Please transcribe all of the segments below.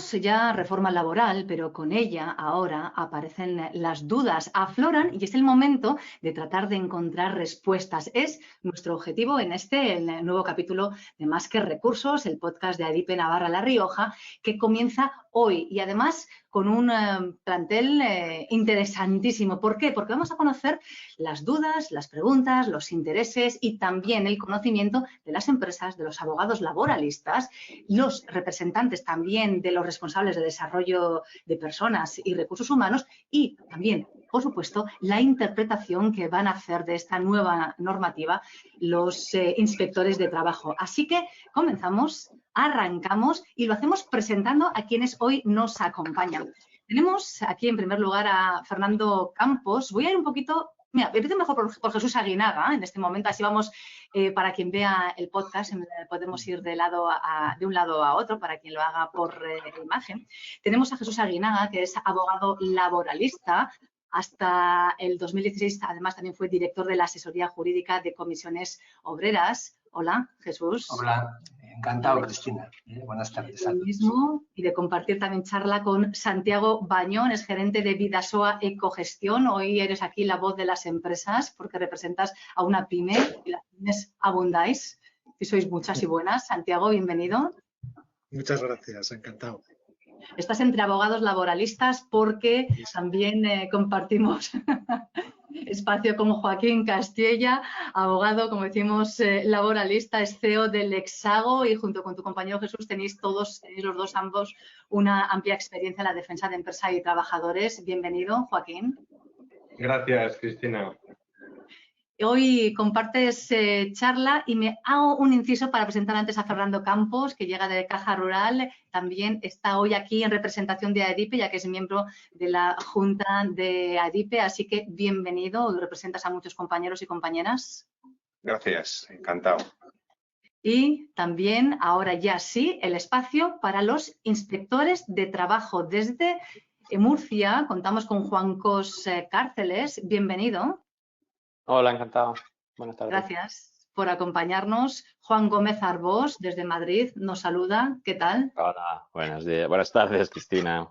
Tenemos ya reforma laboral, pero con ella ahora aparecen las dudas, afloran y es el momento de tratar de encontrar respuestas. Es nuestro objetivo en el nuevo capítulo de Más que Recursos, el podcast de ADIPE Navarra La Rioja, que comienza hoy y además con un plantel interesantísimo. ¿Por qué? Porque vamos a conocer las dudas, las preguntas, los intereses y también el conocimiento de las empresas, de los abogados laboralistas, los representantes también de los responsables de desarrollo de personas y recursos humanos y también, por supuesto, la interpretación que van a hacer de esta nueva normativa los inspectores de trabajo. Así que comenzamos, arrancamos y lo hacemos presentando a quienes hoy nos acompañan. Tenemos aquí en primer lugar a Fernando Campos. Voy a ir un poquito... Mira, empiezo mejor por Jesús Aguinaga en este momento, así vamos, para quien vea el podcast, podemos ir de un lado a otro, para quien lo haga por imagen. Tenemos a Jesús Aguinaga, que es abogado laboralista, hasta el 2016, además también fue director de la asesoría jurídica de comisiones obreras. Hola, Jesús. Hola, encantado, Cristina. Buenas tardes a todos. Mismo, y de compartir también charla con Santiago Bañón, es gerente de Vidasoa Ecogestión. Hoy eres aquí la voz de las empresas porque representas a una pyme y las pymes abundáis. Y sois muchas y buenas. Santiago, bienvenido. Muchas gracias, encantado. Estás entre abogados laboralistas porque también compartimos espacio con Joaquín Castella, abogado, como decimos, laboralista, es CEO del Hexago y junto con tu compañero Jesús tenéis los dos ambos una amplia experiencia en la defensa de empresa y trabajadores. Bienvenido, Joaquín. Gracias, Cristina. Hoy compartes charla y me hago un inciso para presentar antes a Fernando Campos, que llega de Caja Rural. También está hoy aquí en representación de ADIPE, ya que es miembro de la Junta de ADIPE. Así que bienvenido, representas a muchos compañeros y compañeras. Gracias, encantado. Y también, ahora ya sí, el espacio para los inspectores de trabajo. Desde Murcia contamos con Juan Cos Cárceles. Bienvenido. Hola, encantado. Buenas tardes. Gracias por acompañarnos. Juan Gómez Arbós, desde Madrid, nos saluda. ¿Qué tal? Hola, buenas tardes, Cristina.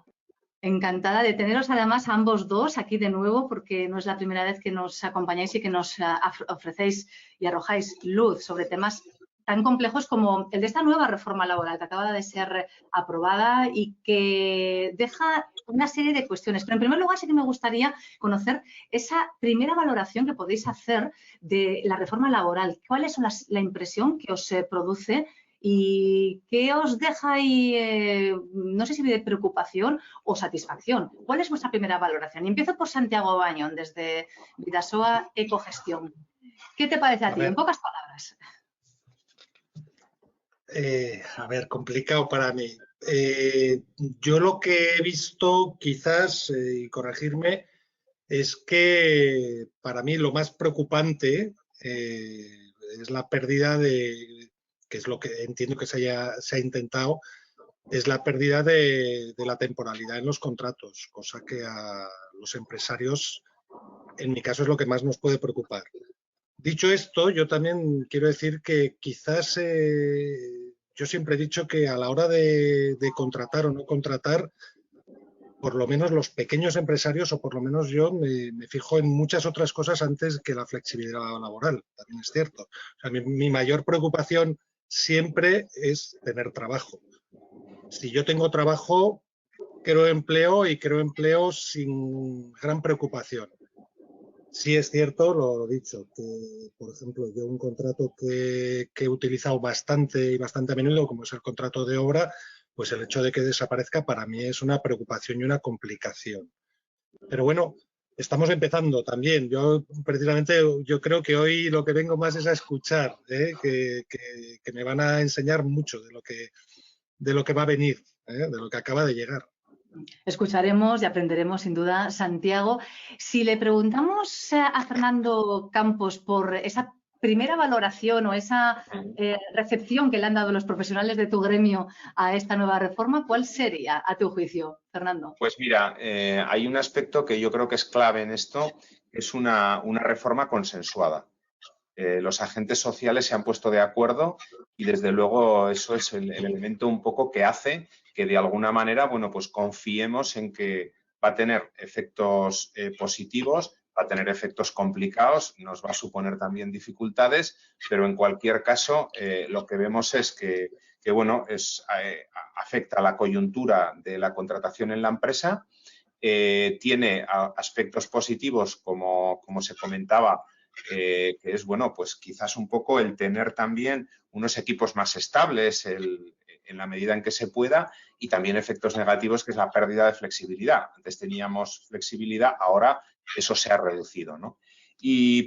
Encantada de teneros además a ambos dos aquí de nuevo, porque no es la primera vez que nos acompañáis y que nos ofrecéis y arrojáis luz sobre temas tan complejos como el de esta nueva reforma laboral que acaba de ser aprobada y que deja una serie de cuestiones. Pero en primer lugar sí que me gustaría conocer esa primera valoración que podéis hacer de la reforma laboral. ¿Cuál es la impresión que os produce y qué os deja ahí, no sé si de preocupación o satisfacción? ¿Cuál es vuestra primera valoración? Y empiezo por Santiago Bañón, desde Vidasoa Ecogestión. ¿Qué te parece a ti? En pocas palabras. A ver, complicado para mí. Yo lo que he visto, quizás, y corregirme, es que para mí lo más preocupante es la pérdida que es lo que entiendo que se ha intentado, es la pérdida de la temporalidad en los contratos, cosa que a los empresarios, en mi caso, es lo que más nos puede preocupar. Dicho esto, yo también quiero decir que quizás yo siempre he dicho que a la hora de contratar o no contratar, por lo menos los pequeños empresarios, o por lo menos yo, me fijo en muchas otras cosas antes que la flexibilidad laboral, también es cierto. O sea, mi mayor preocupación siempre es tener trabajo. Si yo tengo trabajo, creo empleo y creo empleo sin gran preocupación. Sí es cierto, lo he dicho, que, por ejemplo, yo un contrato que he utilizado bastante y bastante a menudo, como es el contrato de obra, pues el hecho de que desaparezca para mí es una preocupación y una complicación. Pero bueno, estamos empezando también. Yo, precisamente, yo creo que hoy lo que vengo más es a escuchar, que me van a enseñar mucho de lo que va a venir, de lo que acaba de llegar. Escucharemos y aprenderemos sin duda, Santiago. Si le preguntamos a Fernando Campos por esa primera valoración o esa recepción que le han dado los profesionales de tu gremio a esta nueva reforma, ¿cuál sería a tu juicio, Fernando? Pues mira, hay un aspecto que yo creo que es clave en esto, que es una reforma consensuada. los agentes sociales se han puesto de acuerdo y desde luego eso es el elemento un poco que hace que de alguna manera, bueno, pues confiemos en que va a tener efectos positivos, va a tener efectos complicados, nos va a suponer también dificultades, pero en cualquier caso lo que vemos es que bueno, afecta a la coyuntura de la contratación en la empresa, tiene aspectos positivos como se comentaba, que es, bueno, pues quizás un poco el tener también unos equipos más estables en la medida en que se pueda, y también efectos negativos, que es la pérdida de flexibilidad. Antes teníamos flexibilidad, ahora eso se ha reducido, ¿no?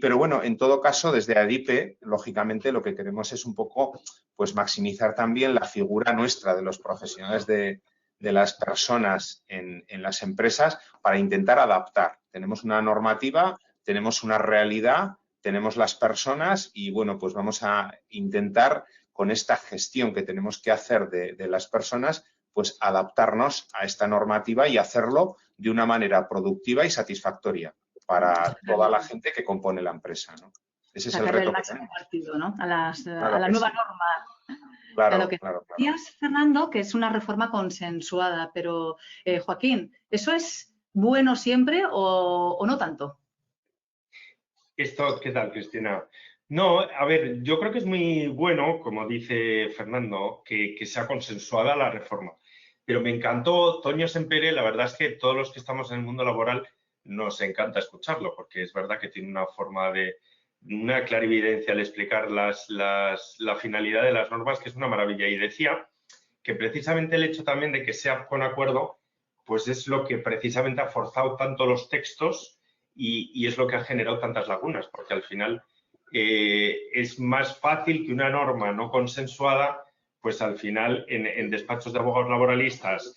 Pero bueno, en todo caso, desde ADIPE, lógicamente, lo que queremos es un poco, pues, maximizar también la figura nuestra de los profesionales de las personas en las empresas para intentar adaptar. Tenemos una normativa, tenemos una realidad, tenemos las personas y, bueno, pues vamos a intentar, con esta gestión que tenemos que hacer de las personas, pues adaptarnos a esta normativa y hacerlo de una manera productiva y satisfactoria para toda la gente que compone la empresa, ¿no? Ese es el reto que tenemos. Partido, ¿no? A la nueva norma. Claro. Decías, Fernando, que es una reforma consensuada, pero Joaquín, ¿eso es bueno siempre o no tanto? ¿Qué tal, Cristina? No, a ver, yo creo que es muy bueno, como dice Fernando, que sea consensuada la reforma. Pero me encantó Toño Sempere, la verdad es que todos los que estamos en el mundo laboral nos encanta escucharlo, porque es verdad que tiene una forma una clarividencia al explicar la finalidad de las normas, que es una maravilla. Y decía que precisamente el hecho también de que sea con acuerdo, pues es lo que precisamente ha forzado tanto los textos y es lo que ha generado tantas lagunas, porque al final es más fácil que una norma no consensuada, pues al final en despachos de abogados laboralistas,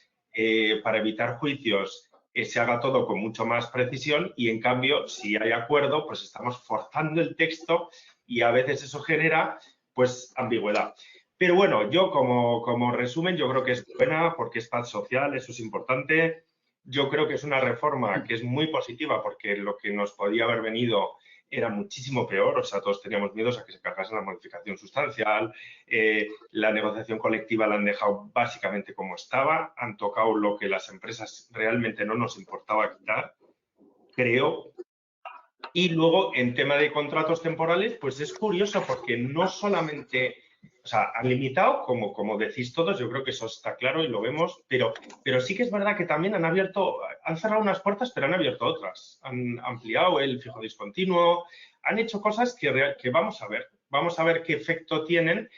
para evitar juicios, se haga todo con mucho más precisión, y en cambio, si hay acuerdo, pues estamos forzando el texto y a veces eso genera, pues, ambigüedad. Pero bueno, yo como resumen, yo creo que es buena porque es paz social, eso es importante. Yo creo que es una reforma que es muy positiva porque lo que nos podía haber venido era muchísimo peor, o sea, todos teníamos miedos a que se cargase la modificación sustancial, la negociación colectiva la han dejado básicamente como estaba, han tocado lo que las empresas realmente no nos importaba quitar, creo. Y luego, en tema de contratos temporales, pues es curioso porque no solamente, o sea, han limitado, como decís todos, yo creo que eso está claro y lo vemos, pero sí que es verdad que también han cerrado unas puertas, pero han abierto otras. Han ampliado el fijo discontinuo, han hecho cosas que vamos a ver qué efecto tienen,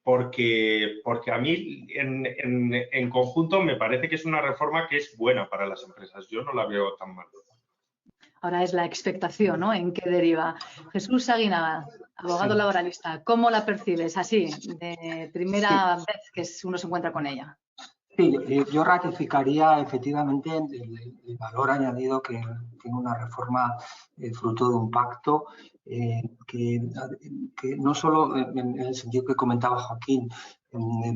porque a mí en conjunto me parece que es una reforma que es buena para las empresas. Yo no la veo tan mal. Ahora es la expectación, ¿no? ¿En qué deriva? Jesús Aguinaga, abogado laboralista, ¿cómo la percibes así, de primera vez que uno se encuentra con ella? Sí, yo ratificaría efectivamente el valor añadido que tiene una reforma fruto de un pacto que no solo en el sentido que comentaba Joaquín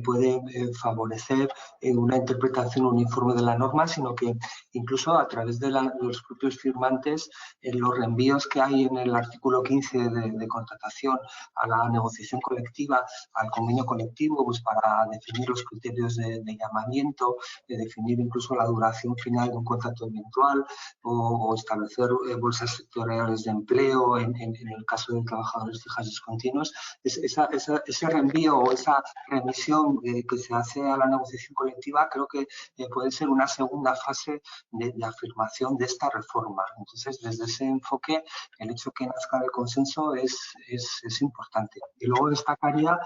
puede favorecer una interpretación uniforme de la norma, sino que incluso a través de los propios firmantes, los reenvíos que hay en el artículo 15 de contratación a la negociación colectiva, al convenio colectivo, pues para definir los criterios de llamamiento, definir incluso la duración final de un contrato eventual o establecer bolsas sectoriales de empleo en el caso de trabajadores fijas discontinuos. Ese reenvío o esa remisión que se hace a la negociación colectiva creo que puede ser una segunda fase de afirmación de esta reforma. Entonces, desde ese enfoque, el hecho que nazca el consenso es importante. Y luego destacaría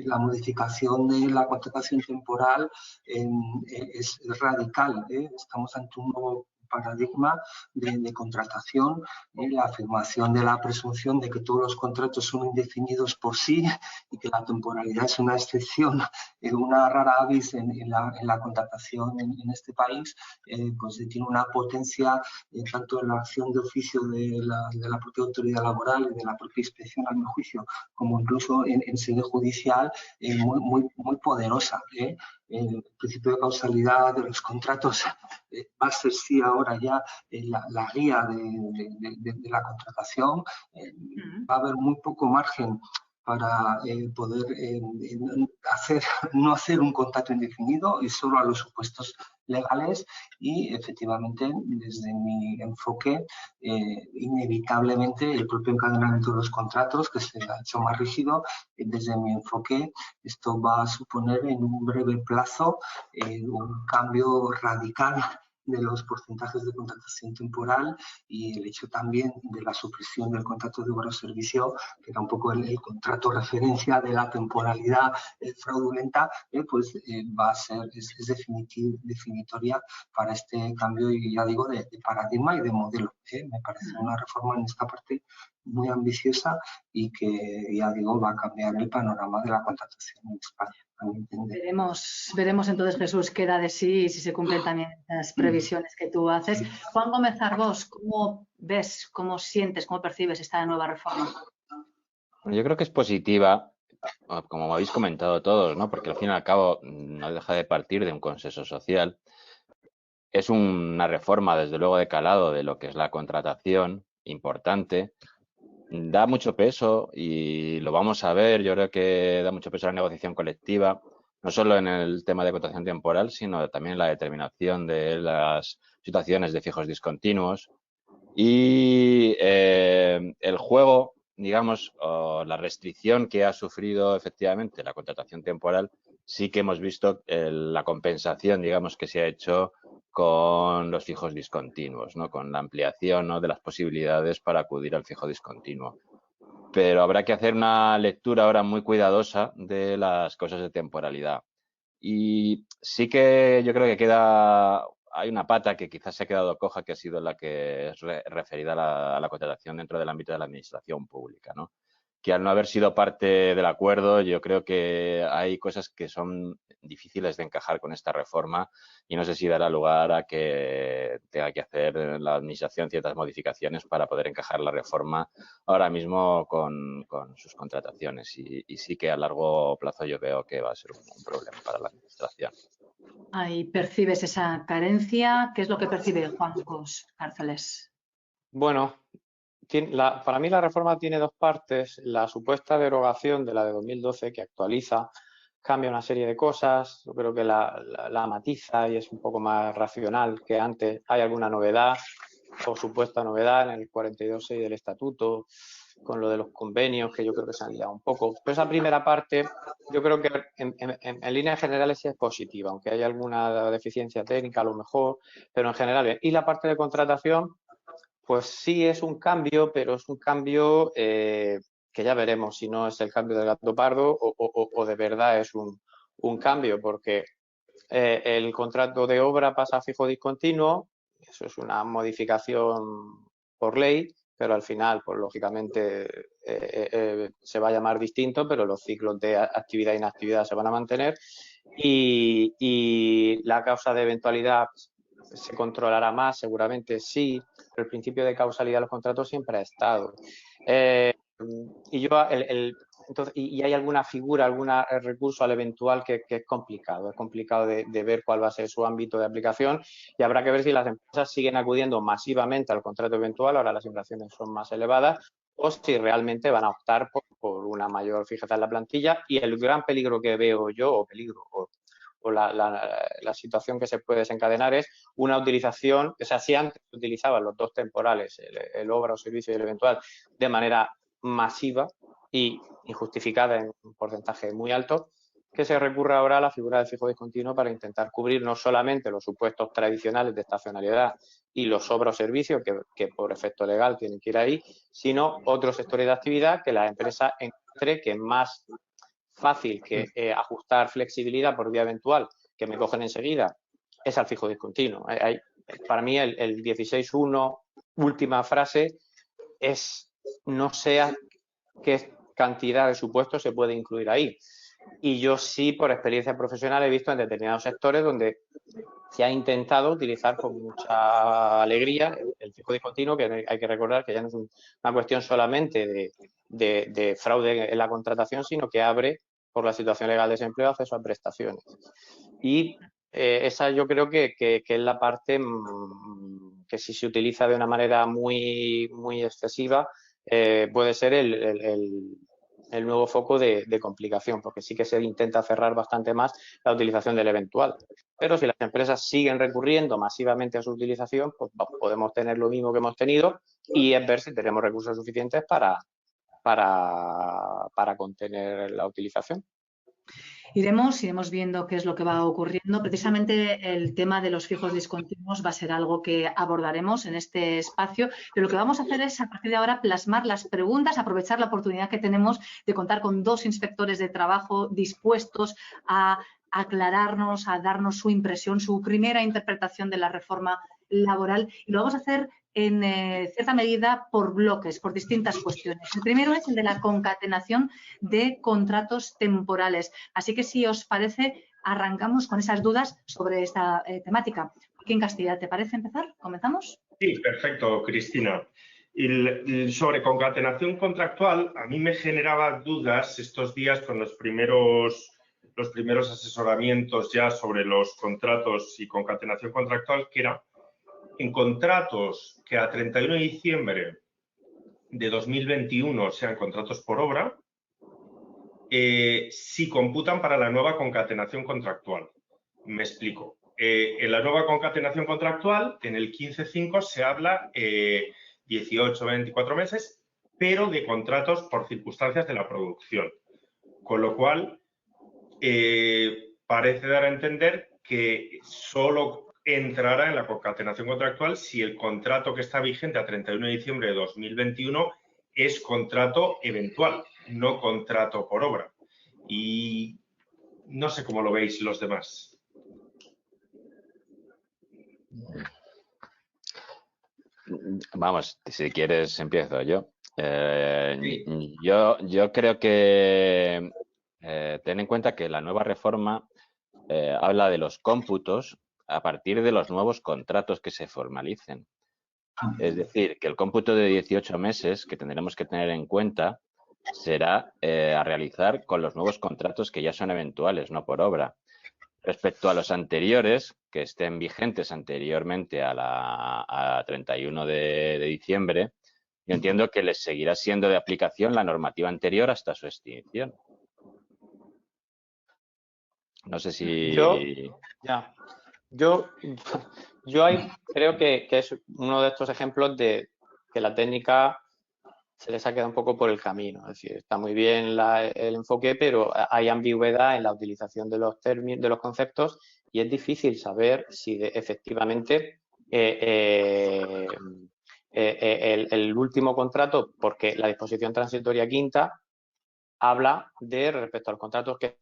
la modificación de la contratación temporal es radical. Estamos ante un nuevo paradigma de contratación, la afirmación de la presunción de que todos los contratos son indefinidos por sí y que la temporalidad es una excepción, una rara avis en la contratación en este país, pues tiene una potencia tanto en la acción de oficio de la propia autoridad laboral y de la propia inspección, a mi juicio, como incluso en sede judicial muy poderosa. el principio de causalidad de los contratos va a ser sí ahora ya la guía de la contratación. Va a haber muy poco margen para poder no hacer un contrato indefinido y solo a los supuestos legales, y efectivamente desde mi enfoque inevitablemente el propio encadenamiento de los contratos, que se ha hecho más rígido, desde mi enfoque esto va a suponer en un breve plazo un cambio radical de los porcentajes de contratación temporal, y el hecho también de la supresión del contrato de obra o servicio, que era un poco el contrato referencia de la temporalidad fraudulenta, pues va a ser es definitoria para este cambio, y ya digo, de paradigma y de modelo. Me parece una reforma en esta parte muy ambiciosa y que, ya digo, va a cambiar el panorama de la contratación en España. Veremos entonces, Jesús, qué da de sí y si se cumplen también las previsiones que tú haces. Juan Gómez Arbós, ¿cómo ves, cómo sientes, cómo percibes esta nueva reforma? Bueno, yo creo que es positiva, como habéis comentado todos, ¿no? Porque al fin y al cabo no deja de partir de un consenso social. Es una reforma, desde luego, de calado de lo que es la contratación, importante. Da mucho peso, y lo vamos a ver, yo creo que da mucho peso a la negociación colectiva, no solo en el tema de contratación temporal, sino también en la determinación de las situaciones de fijos discontinuos. Y el juego, digamos, o la restricción que ha sufrido efectivamente la contratación temporal, sí que hemos visto la compensación, digamos, que se ha hecho con los fijos discontinuos, ¿no? Con la ampliación, ¿no?, de las posibilidades para acudir al fijo discontinuo. Pero habrá que hacer una lectura ahora muy cuidadosa de las cosas de temporalidad. Y sí que yo creo que hay una pata que quizás se ha quedado coja, que ha sido la que es referida a la contratación dentro del ámbito de la administración pública, ¿no? Que al no haber sido parte del acuerdo, yo creo que hay cosas que son difíciles de encajar con esta reforma, y no sé si dará lugar a que tenga que hacer la administración ciertas modificaciones para poder encajar la reforma ahora mismo con sus contrataciones, y sí que a largo plazo yo veo que va a ser un problema para la administración. Ahí percibes esa carencia. ¿Qué es lo que percibe Juan Cárceles? Bueno, para mí la reforma tiene dos partes. La supuesta derogación de la de 2012, que actualiza, cambia una serie de cosas. Yo creo que la matiza y es un poco más racional que antes. Hay alguna novedad o supuesta novedad en el 42.6 del estatuto, con lo de los convenios, que yo creo que se han liado un poco. Pero esa primera parte, yo creo que en líneas generales sí es positiva, aunque haya alguna deficiencia técnica a lo mejor, pero en general. Y la parte de contratación, pues sí es un cambio, pero es un cambio que ya veremos si no es el cambio del gato pardo o de verdad es un cambio, porque el contrato de obra pasa a fijo discontinuo. Eso es una modificación por ley, pero al final, pues lógicamente se va a llamar distinto, pero los ciclos de actividad e inactividad se van a mantener, y la causa de eventualidad se controlará más, seguramente sí, pero el principio de causalidad de los contratos siempre ha estado. Y hay alguna figura, algún recurso al eventual que es complicado de ver cuál va a ser su ámbito de aplicación, y habrá que ver si las empresas siguen acudiendo masivamente al contrato eventual, ahora las inflaciones son más elevadas, o si realmente van a optar por una mayor fijeza en la plantilla. Y el gran peligro que veo yo, o la situación que se puede desencadenar, es una utilización, o sea, si antes se utilizaban los dos temporales, el obra o servicio y el eventual, de manera masiva y injustificada en un porcentaje muy alto, que se recurra ahora a la figura del fijo discontinuo para intentar cubrir no solamente los supuestos tradicionales de estacionalidad y los obra o servicios que por efecto legal tienen que ir ahí, sino otros sectores de actividad que la empresa encuentre que es más fácil que ajustar flexibilidad por vía eventual, que me cogen enseguida, es al fijo discontinuo. Para mí el 16.1, última frase, es no sé a qué cantidad de supuestos se puede incluir ahí. Y yo sí, por experiencia profesional, he visto en determinados sectores donde se ha intentado utilizar con mucha alegría el fijo discontinuo, que hay que recordar que ya no es una cuestión solamente de fraude en la contratación, sino que abre, por la situación legal de desempleo, acceso a prestaciones. y esa yo creo que es la parte que si se utiliza de una manera muy excesiva puede ser el nuevo foco de complicación, porque sí que se intenta cerrar bastante más la utilización del eventual. Pero si las empresas siguen recurriendo masivamente a su utilización, pues podemos tener lo mismo que hemos tenido y es ver si tenemos recursos suficientes para contener la utilización. Iremos viendo qué es lo que va ocurriendo. Precisamente el tema de los fijos discontinuos va a ser algo que abordaremos en este espacio, pero lo que vamos a hacer es a partir de ahora plasmar las preguntas, aprovechar la oportunidad que tenemos de contar con 2 inspectores de trabajo dispuestos a aclararnos, a darnos su impresión, su primera interpretación de la reforma laboral, y lo vamos a hacer en cierta medida por bloques, por distintas cuestiones. El primero es el de la concatenación de contratos temporales. Así que, si os parece, arrancamos con esas dudas sobre esta temática. Joaquín Castilla, ¿te parece empezar? ¿Comenzamos? Sí, perfecto, Cristina. Sobre concatenación contractual, a mí me generaba dudas estos días con los primeros asesoramientos ya sobre los contratos y concatenación contractual, que era en contratos que a 31 de diciembre de 2021 sean contratos por obra, si computan para la nueva concatenación contractual. Me explico. En la nueva concatenación contractual, en el 15.5 se habla 18, 24 meses, pero de contratos por circunstancias de la producción. Con lo cual, parece dar a entender que solo entrará en la concatenación contractual si el contrato que está vigente a 31 de diciembre de 2021 es contrato eventual, no contrato por obra. Y no sé cómo lo veis los demás. Vamos, si quieres empiezo yo. Sí. Yo creo que ten en cuenta que la nueva reforma habla de los cómputos a partir de los nuevos contratos que se formalicen. Es decir, que el cómputo de 18 meses que tendremos que tener en cuenta será a realizar con los nuevos contratos que ya son eventuales, no por obra. Respecto a los anteriores, que estén vigentes anteriormente a 31 de diciembre, yo entiendo que les seguirá siendo de aplicación la normativa anterior hasta su extinción. No sé si... Yo ahí creo que es uno de estos ejemplos de que la técnica se les ha quedado un poco por el camino. Es decir, está muy bien el enfoque, pero hay ambigüedad en la utilización de los términos, de los conceptos, y es difícil saber si efectivamente el último contrato, porque la disposición transitoria quinta habla de respecto a los contratos que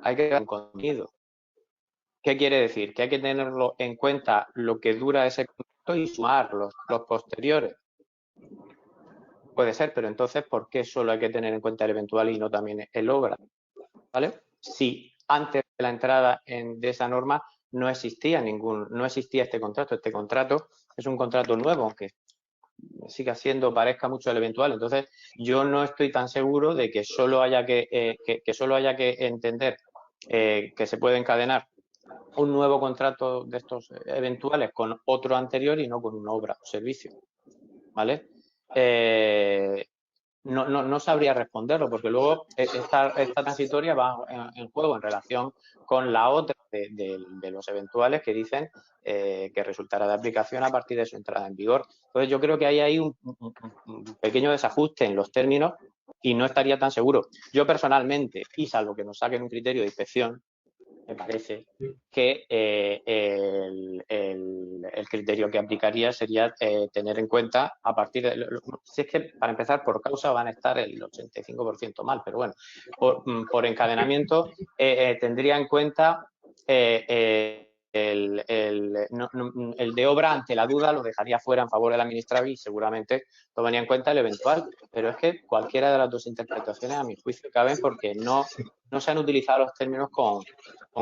hay que dar un contenido. ¿Qué quiere decir? Que hay que tenerlo en cuenta lo que dura ese contrato y sumar los posteriores. Puede ser, pero entonces, ¿por qué solo hay que tener en cuenta el eventual y no también el obra? ¿Vale? Si antes de la entrada de esa norma no existía este contrato. Este contrato es un contrato nuevo, aunque siga siendo, parezca mucho el eventual. Entonces, yo no estoy tan seguro de que solo haya que entender que se puede encadenar un nuevo contrato de estos eventuales con otro anterior y no con una obra o servicio, ¿vale? No sabría responderlo, porque luego esta transitoria va en juego en relación con la otra de los eventuales que dicen que resultará de aplicación a partir de su entrada en vigor. Entonces, yo creo que hay un pequeño desajuste en los términos y no estaría tan seguro. Yo personalmente, y salvo que nos saquen un criterio de inspección, me parece que el criterio que aplicaría sería tener en cuenta a partir de... Si es que para empezar por causa van a estar el 85% mal, pero bueno, por encadenamiento tendría en cuenta el de obra ante la duda, lo dejaría fuera en favor del administrado y seguramente tomaría en cuenta el eventual, pero es que cualquiera de las dos interpretaciones a mi juicio caben porque no se han utilizado los términos con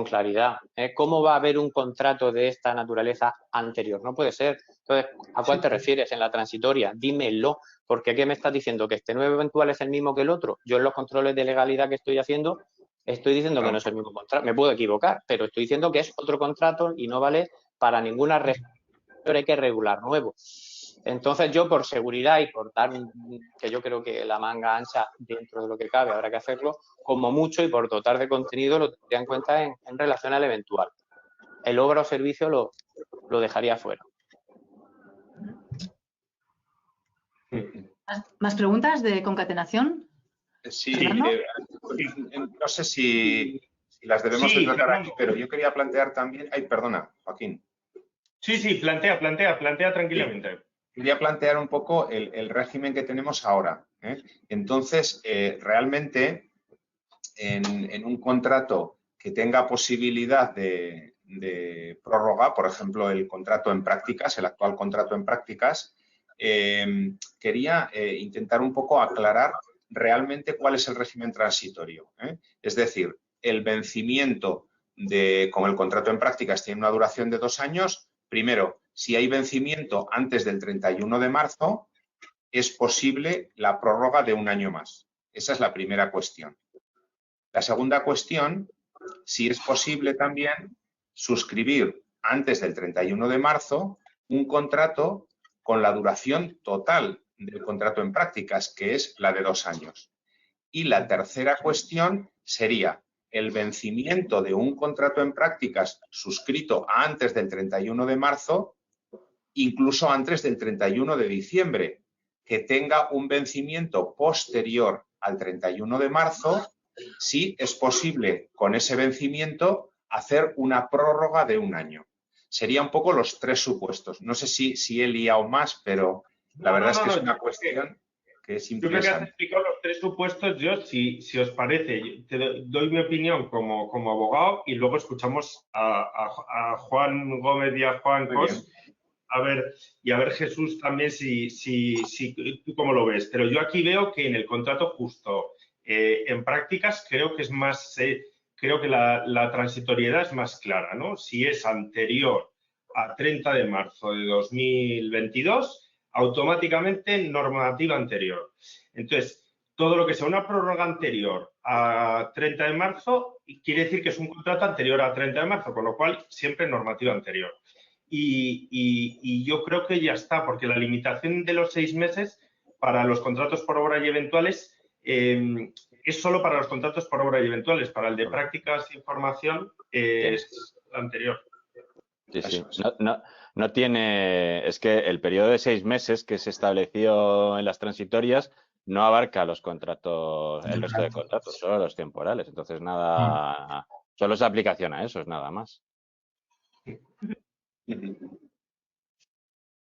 claridad. ¿Cómo va a haber un contrato de esta naturaleza anterior? No puede ser, Entonces, ¿a cuál te refieres en la transitoria? Dímelo, porque ¿qué me estás diciendo? ¿Que este nuevo eventual es el mismo que el otro? Yo en los controles de legalidad que estoy haciendo, estoy diciendo que no es el mismo contrato. Me puedo equivocar, pero estoy diciendo que es otro contrato y no vale para ninguna restricción, hay que regular nuevo. Entonces, yo por seguridad y por dar, que yo creo que la manga ancha dentro de lo que cabe, habrá que hacerlo, como mucho, y por dotar de contenido lo tendría en cuenta en relación al eventual. El obra o servicio lo dejaría fuera. ¿Más preguntas de concatenación? Sí, no sé si las debemos de tratar aquí, pero yo quería plantear también... Ay, perdona, Joaquín. Sí, plantea tranquilamente. Sí. Quería plantear un poco el régimen que tenemos ahora. Entonces, realmente, en un contrato que tenga posibilidad de prórroga, por ejemplo, el contrato en prácticas, el actual contrato en prácticas, quería intentar un poco aclarar realmente cuál es el régimen transitorio. Es decir, el vencimiento como el contrato en prácticas tiene una duración de 2 años, primero, si hay vencimiento antes del 31 de marzo, es posible la prórroga de 1 año más. Esa es la primera cuestión. La segunda cuestión, si es posible también suscribir antes del 31 de marzo un contrato con la duración total del contrato en prácticas, que es la de 2 años. Y la tercera cuestión sería el vencimiento de un contrato en prácticas suscrito antes del 31 de marzo, incluso antes del 31 de diciembre, que tenga un vencimiento posterior al 31 de marzo, si es posible con ese vencimiento hacer una prórroga de 1 año. Serían un poco los 3 supuestos. No sé si he liado más, pero la verdad es que es una cuestión que es interesante. Yo creo que has explicado los 3 supuestos. Yo, si os parece, te doy mi opinión como abogado y luego escuchamos a Juan Gómez y a Juan Cos. A ver Jesús también si tú cómo lo ves. Pero yo aquí veo que en el contrato justo en prácticas creo que es más, creo que la transitoriedad es más clara, ¿no? Si es anterior a 30 de marzo de 2022, automáticamente normativa anterior. Entonces, todo lo que sea una prórroga anterior a 30 de marzo quiere decir que es un contrato anterior a 30 de marzo, con lo cual siempre normativa anterior. Y yo creo que ya está, porque la limitación de los 6 meses para los contratos por obra y eventuales es solo para los contratos por obra y eventuales. Para el de prácticas e información es anterior. Sí. No tiene... Es que el periodo de 6 meses que se estableció en las transitorias no abarca los contratos, el resto de contratos, solo los temporales. Entonces, nada... Solo se aplicación a eso, es nada más.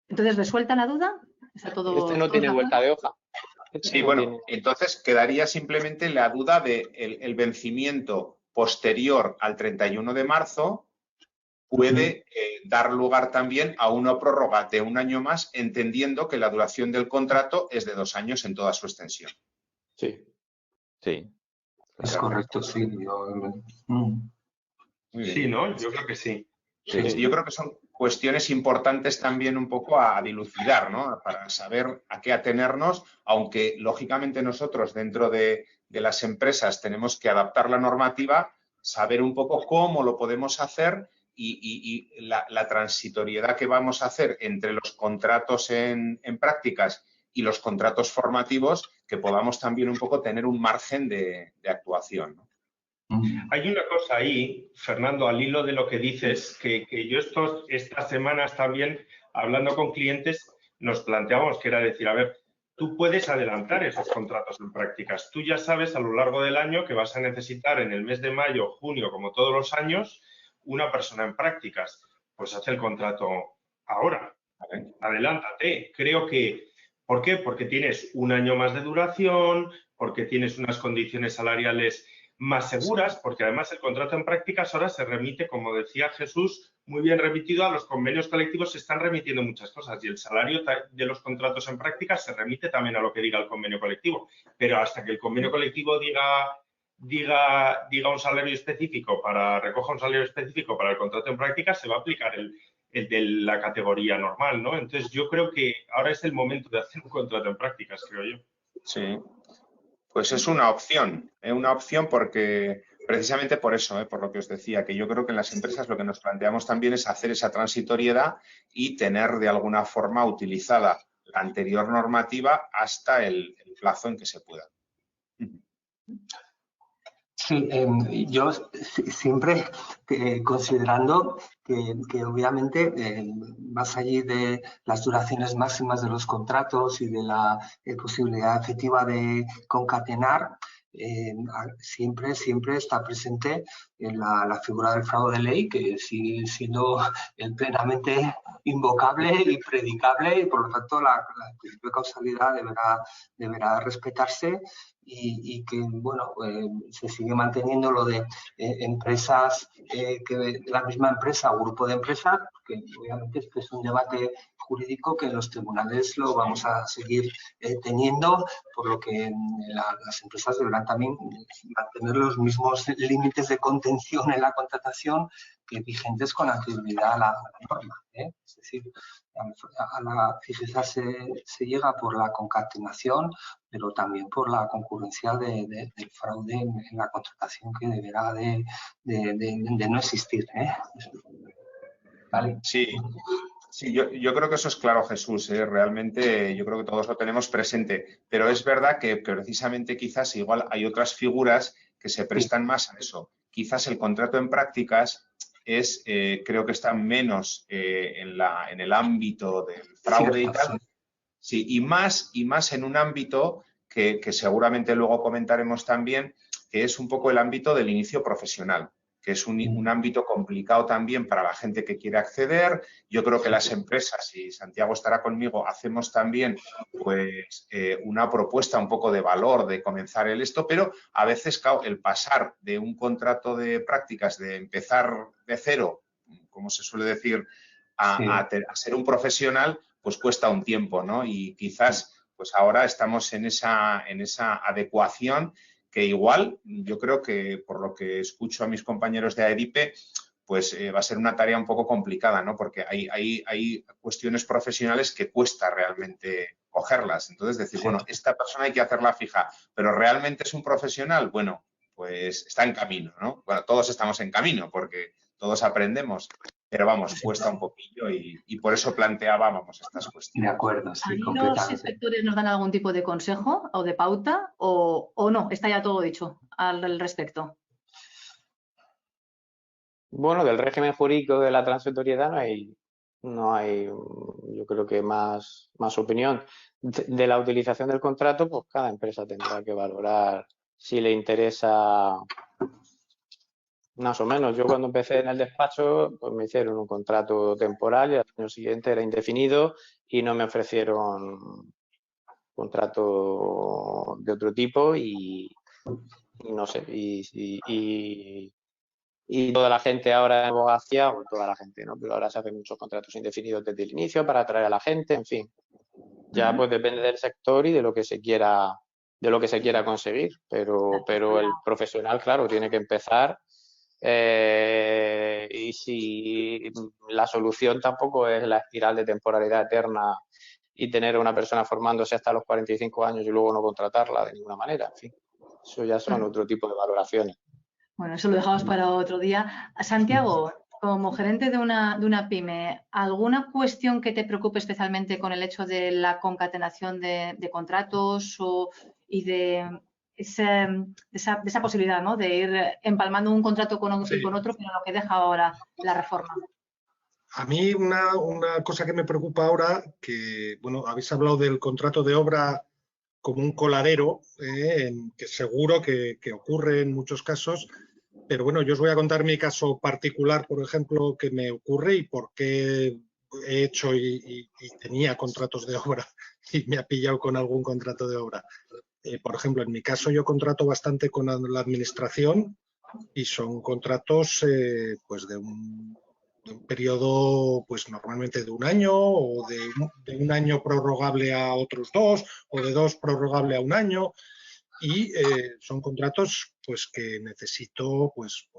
Entonces, ¿resuelta la duda? ¿Está todo, este no tiene vuelta de hoja. Sí, bueno, entonces quedaría simplemente la duda de el vencimiento posterior al 31 de marzo puede dar lugar también a una prórroga de 1 año más, entendiendo que la duración del contrato es de 2 años en toda su extensión. Sí. Es correcto, sí. Sí, ¿no? Yo creo que sí. Sí, yo creo que son cuestiones importantes también un poco a dilucidar, ¿no? Para saber a qué atenernos, aunque lógicamente nosotros dentro de las empresas tenemos que adaptar la normativa, saber un poco cómo lo podemos hacer y la transitoriedad que vamos a hacer entre los contratos en prácticas y los contratos formativos, que podamos también un poco tener un margen de actuación, ¿no? Hay una cosa ahí, Fernando, al hilo de lo que dices, que yo estas semanas también, hablando con clientes, nos planteamos que era decir, a ver, tú puedes adelantar esos contratos en prácticas. Tú ya sabes a lo largo del año que vas a necesitar en el mes de mayo, junio, como todos los años, una persona en prácticas. Pues haz el contrato ahora. Adelántate. Creo que, ¿por qué? Porque tienes 1 año más de duración, porque tienes unas condiciones salariales más seguras, porque además el contrato en prácticas ahora se remite, como decía Jesús, muy bien remitido a los convenios colectivos, se están remitiendo muchas cosas y el salario de los contratos en prácticas se remite también a lo que diga el convenio colectivo, pero hasta que el convenio colectivo diga un salario específico, recoja un salario específico para el contrato en prácticas, se va a aplicar el de la categoría normal, ¿no? Entonces, yo creo que ahora es el momento de hacer un contrato en prácticas, creo yo. Sí, pues es una opción porque precisamente por eso, por lo que os decía, que yo creo que en las empresas lo que nos planteamos también es hacer esa transitoriedad y tener de alguna forma utilizada la anterior normativa hasta el plazo en que se pueda. Sí, yo siempre considerando que obviamente más allá de las duraciones máximas de los contratos y de la posibilidad efectiva de concatenar, siempre está presente en la figura del fraude de ley, que sigue siendo plenamente invocable y predicable, y por lo tanto la principio de causalidad deberá respetarse. Y que, bueno, se sigue manteniendo lo de empresas, que la misma empresa o grupo de empresas, que obviamente este es un debate jurídico que en los tribunales lo vamos a seguir teniendo, por lo que las empresas deberán también mantener los mismos límites de contención en la contratación que vigentes con anterioridad a la norma. Es decir, a la FIGESA se llega por la concatenación, pero también por la concurrencia del fraude en la contratación, que deberá de no existir. ¿Vale? Sí, yo creo que eso es claro, Jesús. Realmente yo creo que todos lo tenemos presente, pero es verdad que precisamente quizás igual hay otras figuras que se prestan más a eso. Quizás el contrato en prácticas creo que está menos en el ámbito del fraude y tal. Sí, y más en un ámbito que seguramente luego comentaremos también, que es un poco el ámbito del inicio profesional, que es un ámbito complicado también para la gente que quiere acceder. Yo creo que las empresas, y Santiago estará conmigo, hacemos también pues una propuesta un poco de valor de comenzar esto, pero a veces, claro, el pasar de un contrato de prácticas, de empezar de cero, como se suele decir, a ser un profesional, pues cuesta un tiempo, ¿no? Y quizás pues ahora estamos en esa adecuación, que igual yo creo que por lo que escucho a mis compañeros de AEDIPE, pues va a ser una tarea un poco complicada, ¿no? Porque hay cuestiones profesionales que cuesta realmente cogerlas. Entonces decir, bueno, esta persona hay que hacerla fija, pero ¿realmente es un profesional? Bueno, pues está en camino, ¿no? Bueno, todos estamos en camino porque todos aprendemos. Pero vamos, cuesta un poquillo y por eso planteábamos estas cuestiones. De acuerdo, sí, ¿Ahí completamente. los inspectores nos dan algún tipo de consejo o de pauta o no? ¿Está ya todo dicho al respecto? Bueno, del régimen jurídico de la transitoriedad no hay, yo creo que más opinión. De la utilización del contrato, pues cada empresa tendrá que valorar si le interesa. Más o menos. Yo cuando empecé en el despacho, pues me hicieron un contrato temporal y al año siguiente era indefinido y no me ofrecieron contrato de otro tipo y no sé. Y toda la gente ahora en abogacía, o toda la gente, ¿no? Pero ahora se hacen muchos contratos indefinidos desde el inicio para atraer a la gente, en fin. Ya pues depende del sector y de lo que se quiera conseguir. Pero el profesional, claro, tiene que empezar. Y si la solución tampoco es la espiral de temporalidad eterna y tener a una persona formándose hasta los 45 años y luego no contratarla de ninguna manera, en fin, eso ya son otro tipo de valoraciones. Bueno, eso lo dejamos para otro día. Santiago, como gerente de una pyme, ¿alguna cuestión que te preocupe especialmente con el hecho de la concatenación de contratos y de esa posibilidad, ¿no?, de ir empalmando un contrato con otro, pero lo que deja ahora la reforma? A mí una cosa que me preocupa ahora, que bueno, habéis hablado del contrato de obra como un coladero, que seguro que ocurre en muchos casos, pero bueno, yo os voy a contar mi caso particular, por ejemplo, que me ocurre y por qué he hecho y tenía contratos de obra y me ha pillado con algún contrato de obra. Por ejemplo, en mi caso yo contrato bastante con la administración y son contratos pues de un periodo pues normalmente de un año o de un año prorrogable a otros 2 o de 2 prorrogable a un año y son contratos pues que necesito pues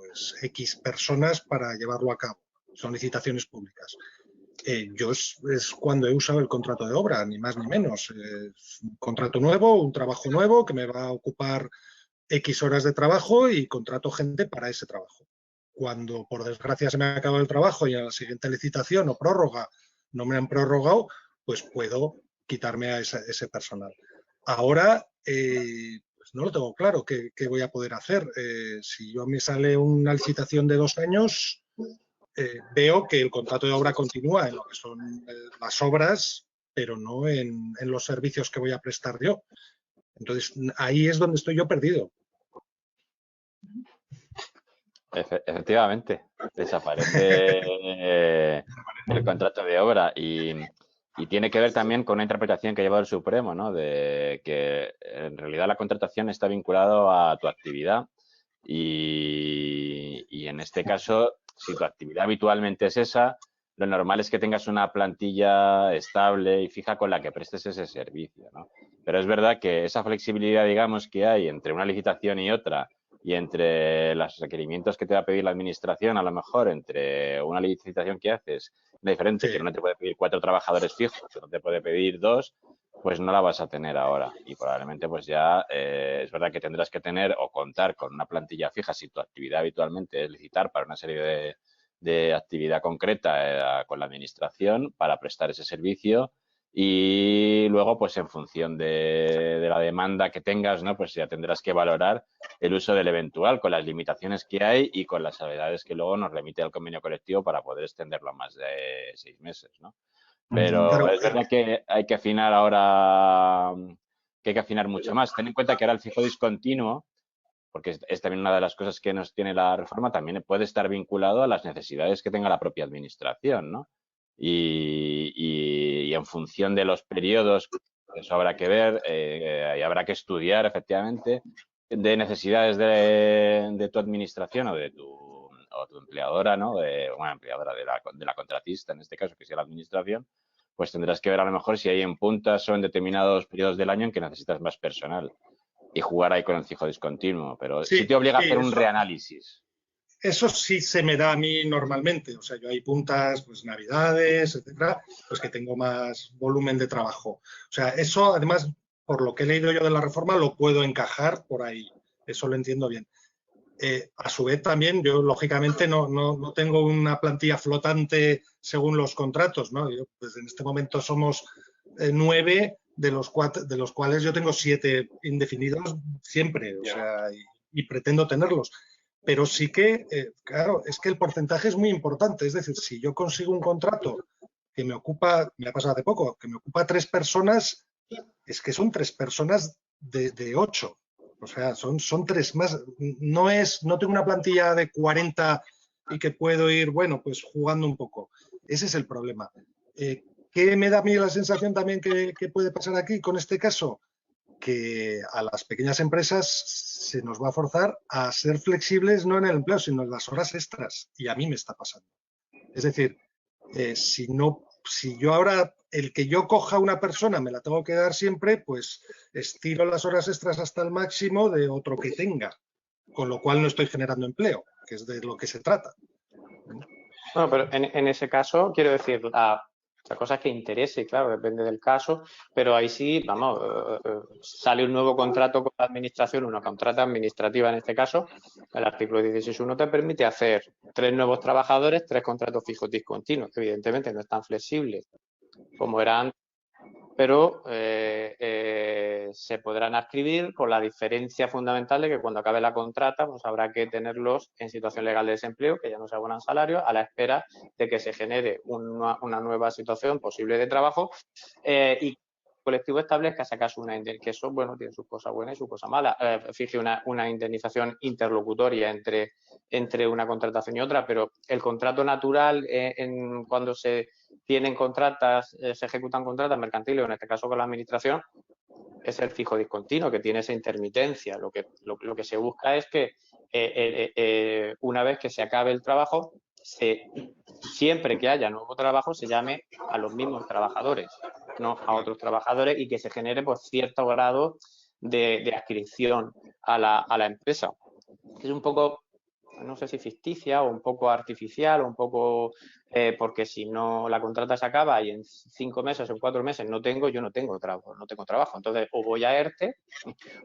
X personas para llevarlo a cabo. Son licitaciones públicas. yo es cuando he usado el contrato de obra, ni más ni menos. Es un contrato nuevo, un trabajo nuevo que me va a ocupar X horas de trabajo y contrato gente para ese trabajo. Cuando, por desgracia, se me ha acabado el trabajo y a la siguiente licitación o prórroga no me han prorrogado, pues puedo quitarme a ese personal. Ahora, pues no lo tengo claro qué voy a poder hacer. Si yo me sale una licitación de 2 años, veo que el contrato de obra continúa en lo que son las obras, pero no en los servicios que voy a prestar yo. Entonces, ahí es donde estoy yo perdido. Efectivamente, desaparece el contrato de obra y tiene que ver también con una interpretación que ha llevado el Supremo, ¿no? De que en realidad la contratación está vinculado a tu actividad y en este caso, si tu actividad habitualmente es esa, lo normal es que tengas una plantilla estable y fija con la que prestes ese servicio, ¿no? Pero es verdad que esa flexibilidad, digamos, que hay entre una licitación y otra y entre los requerimientos que te va a pedir la administración, a lo mejor entre una licitación que haces, una diferente, que no te puede pedir 4 trabajadores fijos, que no te puede pedir 2, pues no la vas a tener ahora. Y probablemente pues ya es verdad que tendrás que tener o contar con una plantilla fija si tu actividad habitualmente es licitar para una serie de actividad concreta con la administración para prestar ese servicio. Y luego, pues en función de la demanda que tengas, ¿no? Pues ya tendrás que valorar el uso del eventual con las limitaciones que hay y con las salvedades que luego nos remite el convenio colectivo para poder extenderlo a más de 6 meses, ¿no? Pero Claro, es verdad que hay que afinar ahora, que hay que afinar mucho más. Ten en cuenta que ahora el fijo discontinuo, porque es también una de las cosas que nos tiene la reforma, también puede estar vinculado a las necesidades que tenga la propia administración, ¿no? Y en función de los periodos, eso habrá que ver y habrá que estudiar efectivamente de necesidades de tu administración o de tu empleadora, ¿no? Una empleadora de la contratista, en este caso, que sea la administración, pues tendrás que ver a lo mejor si hay en puntas o en determinados periodos del año en que necesitas más personal y jugar ahí con el fijo discontinuo, pero sí te obliga a hacer un reanálisis. Eso sí se me da a mí normalmente. O sea, yo hay puntas, pues Navidades, etcétera, pues que tengo más volumen de trabajo. O sea, eso además, por lo que he leído yo de la reforma, lo puedo encajar por ahí. Eso lo entiendo bien. A su vez también yo lógicamente no tengo una plantilla flotante según los contratos, ¿no? Yo, pues en este momento somos 9 de los cuales yo tengo 7 indefinidos siempre, o sea, y pretendo tenerlos. Pero sí que, claro, es que el porcentaje es muy importante. Es decir, si yo consigo un contrato que me ocupa, me ha pasado hace poco, que me ocupa 3 personas, es que son 3 personas de 8. O sea, son 3 más. No tengo una plantilla de 40 y que puedo ir, bueno, pues jugando un poco. Ese es el problema. ¿Qué me da a mí la sensación también que puede pasar aquí con este caso? Que a las pequeñas empresas se nos va a forzar a ser flexibles no en el empleo, sino en las horas extras. Y a mí me está pasando. Es decir, si yo ahora, el que yo coja una persona me la tengo que dar siempre, pues estiro las horas extras hasta el máximo de otro que tenga. Con lo cual no estoy generando empleo, que es de lo que se trata. Bueno, pero en ese caso, quiero decir, la cosa es que interese, claro, depende del caso, pero ahí sí, vamos, sale un nuevo contrato con la administración, una contrata administrativa en este caso, el artículo 16.1 te permite hacer 3 nuevos trabajadores, 3 contratos fijos discontinuos, que evidentemente no es tan flexible como eran, pero se podrán adscribir con la diferencia fundamental de que cuando acabe la contrata, pues habrá que tenerlos en situación legal de desempleo, que ya no se abonan salarios, a la espera de que se genere una nueva situación posible de trabajo y el colectivo establezca, si acaso, que eso, bueno, tiene sus cosas buenas y sus cosas malas. Fije una indemnización interlocutoria entre una contratación y otra, pero el contrato natural cuando se tienen contratas, se ejecutan contratas mercantiles, o en este caso con la administración, es el fijo discontinuo, que tiene esa intermitencia. Lo que se busca es que una vez que se acabe el trabajo, siempre que haya nuevo trabajo, se llame a los mismos trabajadores, no a otros trabajadores, y que se genere pues, cierto grado de adscripción a la empresa. Es un poco no sé si ficticia o un poco artificial o un poco porque si no la contrata se acaba y en 5 meses o en 4 meses yo no tengo trabajo. Entonces, o voy a ERTE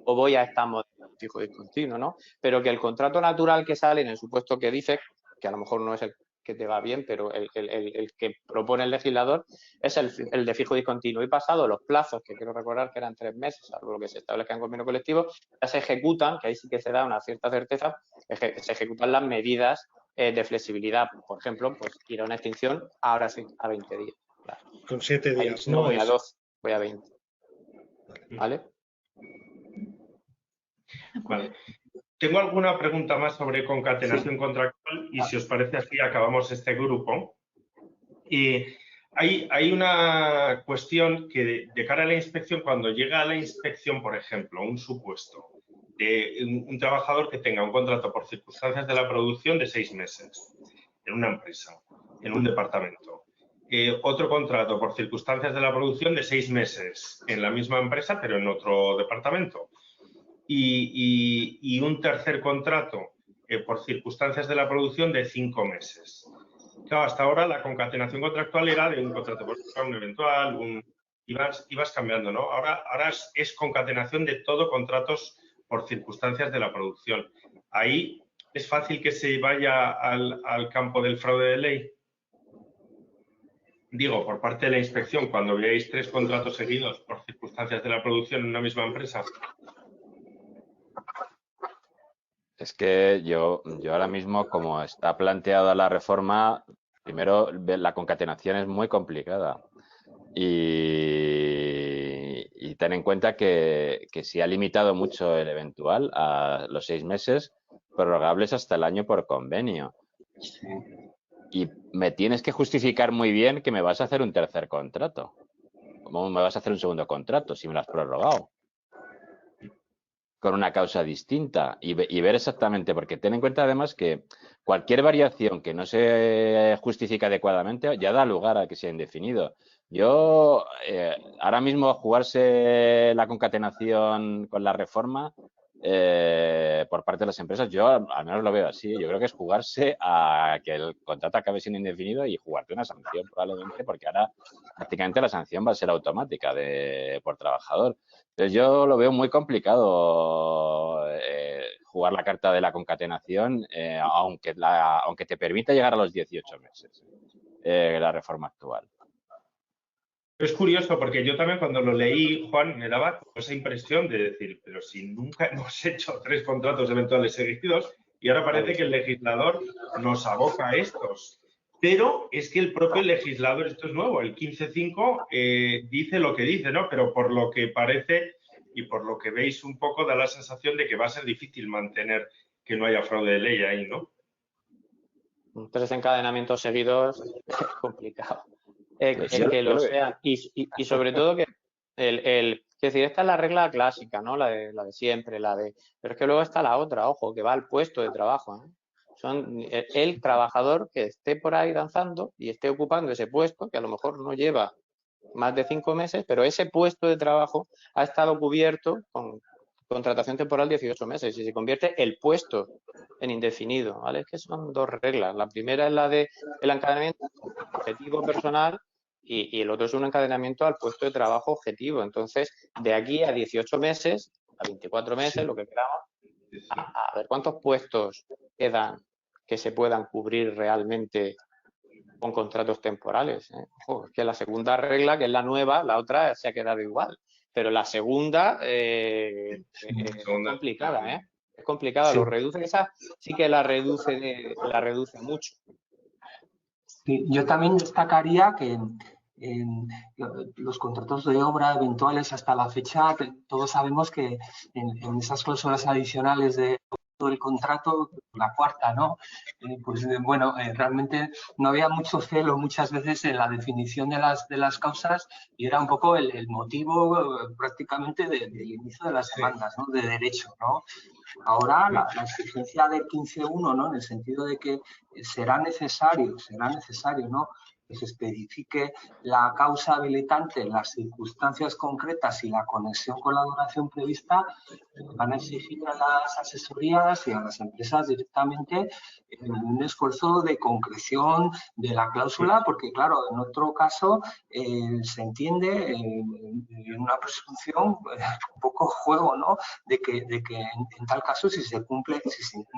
o voy a esta modalidad fijo discontinuo, ¿no? Pero que el contrato natural que sale en el supuesto que dice, que a lo mejor no es el que te va bien, pero el que propone el legislador es el de fijo discontinuo. Y pasado los plazos, que quiero recordar que eran 3 meses, algo lo que se establezca en convenio colectivo, ya se ejecutan, que ahí sí que se da una cierta certeza, se ejecutan las medidas de flexibilidad. Por ejemplo, pues ir a una extinción ahora sí, a 20 días. Claro. Con 7 días, no voy a 12, voy a 20. ¿Vale? Vale. Tengo alguna pregunta más sobre concatenación contractual y si os parece así acabamos este grupo. Y hay una cuestión que de cara a la inspección, cuando llega a la inspección, por ejemplo, un supuesto de un trabajador que tenga un contrato por circunstancias de la producción de 6 meses en una empresa, en un departamento. Otro contrato por circunstancias de la producción de 6 meses en la misma empresa, pero en otro departamento. Y un tercer contrato por circunstancias de la producción de 5 meses. Claro, hasta ahora la concatenación contractual era de un contrato por un eventual, ibas cambiando, ¿no? Ahora es concatenación de todo contratos por circunstancias de la producción. Ahí es fácil que se vaya al campo del fraude de ley. Digo, por parte de la inspección, cuando veáis 3 contratos seguidos por circunstancias de la producción en una misma empresa. Es que yo ahora mismo, como está planteada la reforma, primero la concatenación es muy complicada. Y ten en cuenta que se ha limitado mucho el eventual a los 6 meses prorrogables hasta el año por convenio. Sí. Y me tienes que justificar muy bien que me vas a hacer un tercer contrato. ¿Cómo me vas a hacer un segundo contrato si me lo has prorrogado? Con una causa distinta y ver exactamente, porque ten en cuenta además que cualquier variación que no se justifica adecuadamente ya da lugar a que sea indefinido. Yo, ahora mismo jugarse la concatenación con la reforma por parte de las empresas, yo al menos lo veo así. Yo creo que es jugarse a que el contrato acabe siendo indefinido y jugarte una sanción probablemente, porque ahora prácticamente la sanción va a ser automática por trabajador. Entonces yo lo veo muy complicado jugar la carta de la concatenación, aunque te permita llegar a los 18 meses la reforma actual. Es curioso porque yo también cuando lo leí, Juan, me daba esa impresión de decir, pero si nunca hemos hecho 3 contratos eventuales seguidos y ahora parece que el legislador nos aboca a estos. Pero es que el propio legislador, esto es nuevo, el 15.5 dice lo que dice, ¿no? Pero por lo que parece y por lo que veis un poco da la sensación de que va a ser difícil mantener que no haya fraude de ley ahí, ¿no? 3 encadenamientos seguidos es complicado. Que lo sean. Y sobre todo que es decir, esta es la regla clásica, ¿no? La de siempre, pero es que luego está la otra, ojo, que va al puesto de trabajo, ¿eh? Son el trabajador que esté por ahí danzando y esté ocupando ese puesto, que a lo mejor no lleva más de 5 meses, pero ese puesto de trabajo ha estado cubierto con contratación temporal 18 meses y se convierte el puesto en indefinido, ¿vale? Es que son 2 reglas. La primera es la del encadenamiento objetivo personal y el otro es un encadenamiento al puesto de trabajo objetivo. Entonces, de aquí a 18 meses, a 24 meses, sí, lo que queramos, a ver cuántos puestos quedan que se puedan cubrir realmente con contratos temporales, ¿eh? Ojo, es que la segunda regla, que es la nueva, la otra se ha quedado igual. Pero la segunda es complicada, ¿eh? Es complicada, sí. Lo reduce, esa sí que la reduce mucho. Sí, yo también destacaría que en los contratos de obra eventuales hasta la fecha, todos sabemos que en esas cláusulas adicionales del contrato, la cuarta, ¿no? Realmente no había mucho celo muchas veces en la definición de las causas y era un poco el motivo prácticamente del inicio de las demandas, ¿no? De derecho, ¿no? Ahora la exigencia del 15.1, ¿no? En el sentido de que será necesario, ¿no? que se especifique la causa habilitante, las circunstancias concretas y la conexión con la duración prevista, van a exigir a las asesorías y a las empresas directamente un esfuerzo de concreción de la cláusula, porque claro, en otro caso se entiende en una presunción un poco juego, ¿no? De que en tal caso si se incumple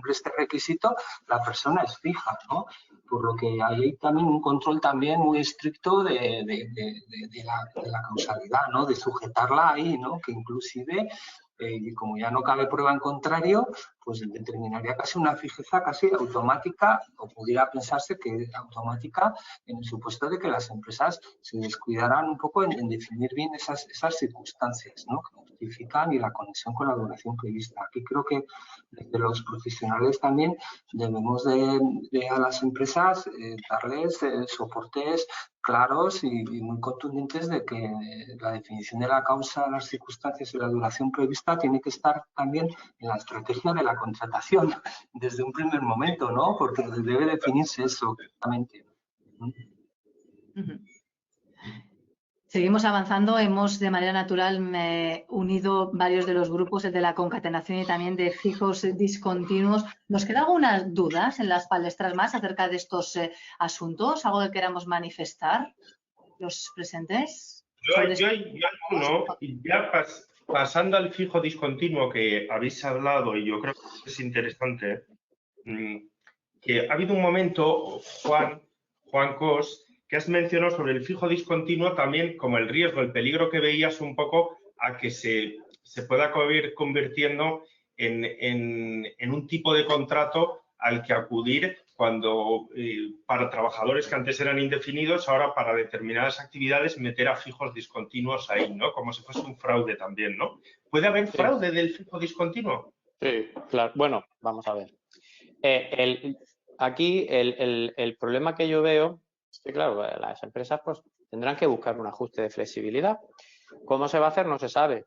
este requisito, la persona es fija, ¿no? Por lo que hay también un control también muy estricto de la causalidad, ¿no? De sujetarla ahí, ¿no? Que inclusive, como ya no cabe prueba en contrario, pues determinaría casi una fijeza casi automática, o pudiera pensarse que automática, en el supuesto de que las empresas se descuidaran un poco en definir bien esas circunstancias, ¿no? Que justifican y la conexión con la duración prevista. Aquí creo que desde los profesionales también debemos de a las empresas darles soportes claros y muy contundentes de que la definición de la causa, las circunstancias y la duración prevista tiene que estar también en la estrategia de la contratación desde un primer momento, ¿no? Porque debe definirse eso claramente. Seguimos avanzando, hemos de manera natural unido varios de los grupos, el de la concatenación y también de fijos discontinuos. ¿Nos quedan algunas dudas en las palestras más acerca de estos asuntos? ¿Algo que queramos manifestar los presentes? Yo alguno, y ya pasando al fijo discontinuo que habéis hablado, y yo creo que es interesante, que ha habido un momento, Juan Cos, que has mencionado sobre el fijo discontinuo también como el riesgo, el peligro que veías un poco a que se pueda ir convirtiendo en un tipo de contrato al que acudir cuando para trabajadores que antes eran indefinidos, ahora para determinadas actividades meter a fijos discontinuos ahí, ¿no? Como si fuese un fraude también, ¿no? ¿Puede haber fraude del fijo discontinuo? Sí, claro. Bueno, vamos a ver. Aquí el problema que yo veo es que, claro, las empresas pues tendrán que buscar un ajuste de flexibilidad. ¿Cómo se va a hacer? No se sabe.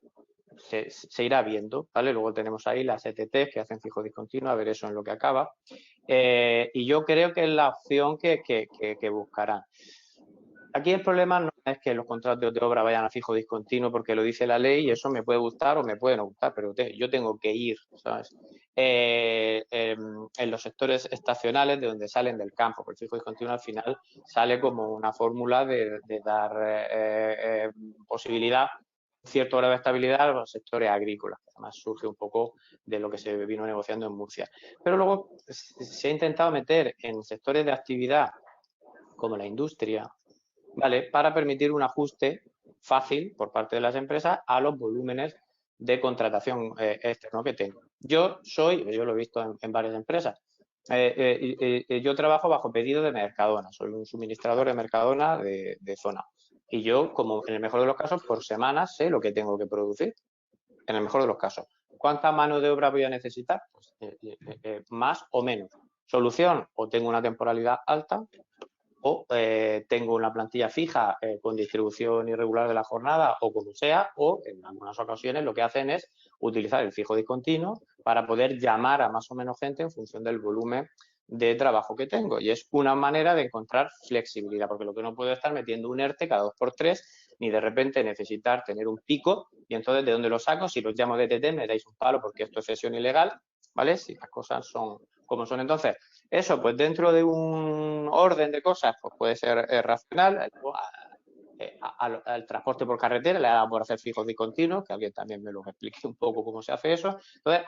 Se irá viendo, ¿vale? Luego tenemos ahí las ETT que hacen fijo discontinuo, a ver eso en lo que acaba. Y yo creo que es la opción que buscarán. Aquí el problema no es que los contratos de obra vayan a fijo discontinuo porque lo dice la ley y eso me puede gustar o me puede no gustar, pero yo tengo que ir, ¿sabes? En los sectores estacionales de donde salen del campo, porque el fijo discontinuo al final sale como una fórmula de dar posibilidad, cierto grado de estabilidad a los sectores agrícolas, que además surge un poco de lo que se vino negociando en Murcia. Pero luego se ha intentado meter en sectores de actividad como la industria, ¿vale? Para permitir un ajuste fácil por parte de las empresas a los volúmenes de contratación externo que tengo. Yo lo he visto en varias empresas. Yo trabajo bajo pedido de Mercadona, soy un suministrador de Mercadona de zona. Y yo, como en el mejor de los casos, por semana sé lo que tengo que producir. En el mejor de los casos. ¿Cuánta mano de obra voy a necesitar? Pues, más o menos. Solución, o tengo una temporalidad alta, o tengo una plantilla fija con distribución irregular de la jornada o como sea, o en algunas ocasiones lo que hacen es utilizar el fijo discontinuo para poder llamar a más o menos gente en función del volumen de trabajo que tengo. Y es una manera de encontrar flexibilidad, porque lo que no puedo estar metiendo un ERTE cada 2x3, ni de repente necesitar tener un pico, y entonces ¿de dónde lo saco? Si los llamo de TT me dais un palo porque esto es cesión ilegal, ¿vale? Si las cosas son como son. Entonces, eso, pues dentro de un orden de cosas, pues puede ser racional. Al transporte por carretera le ha dado por hacer fijos discontinuos, que alguien también me lo explique un poco cómo se hace eso. Entonces,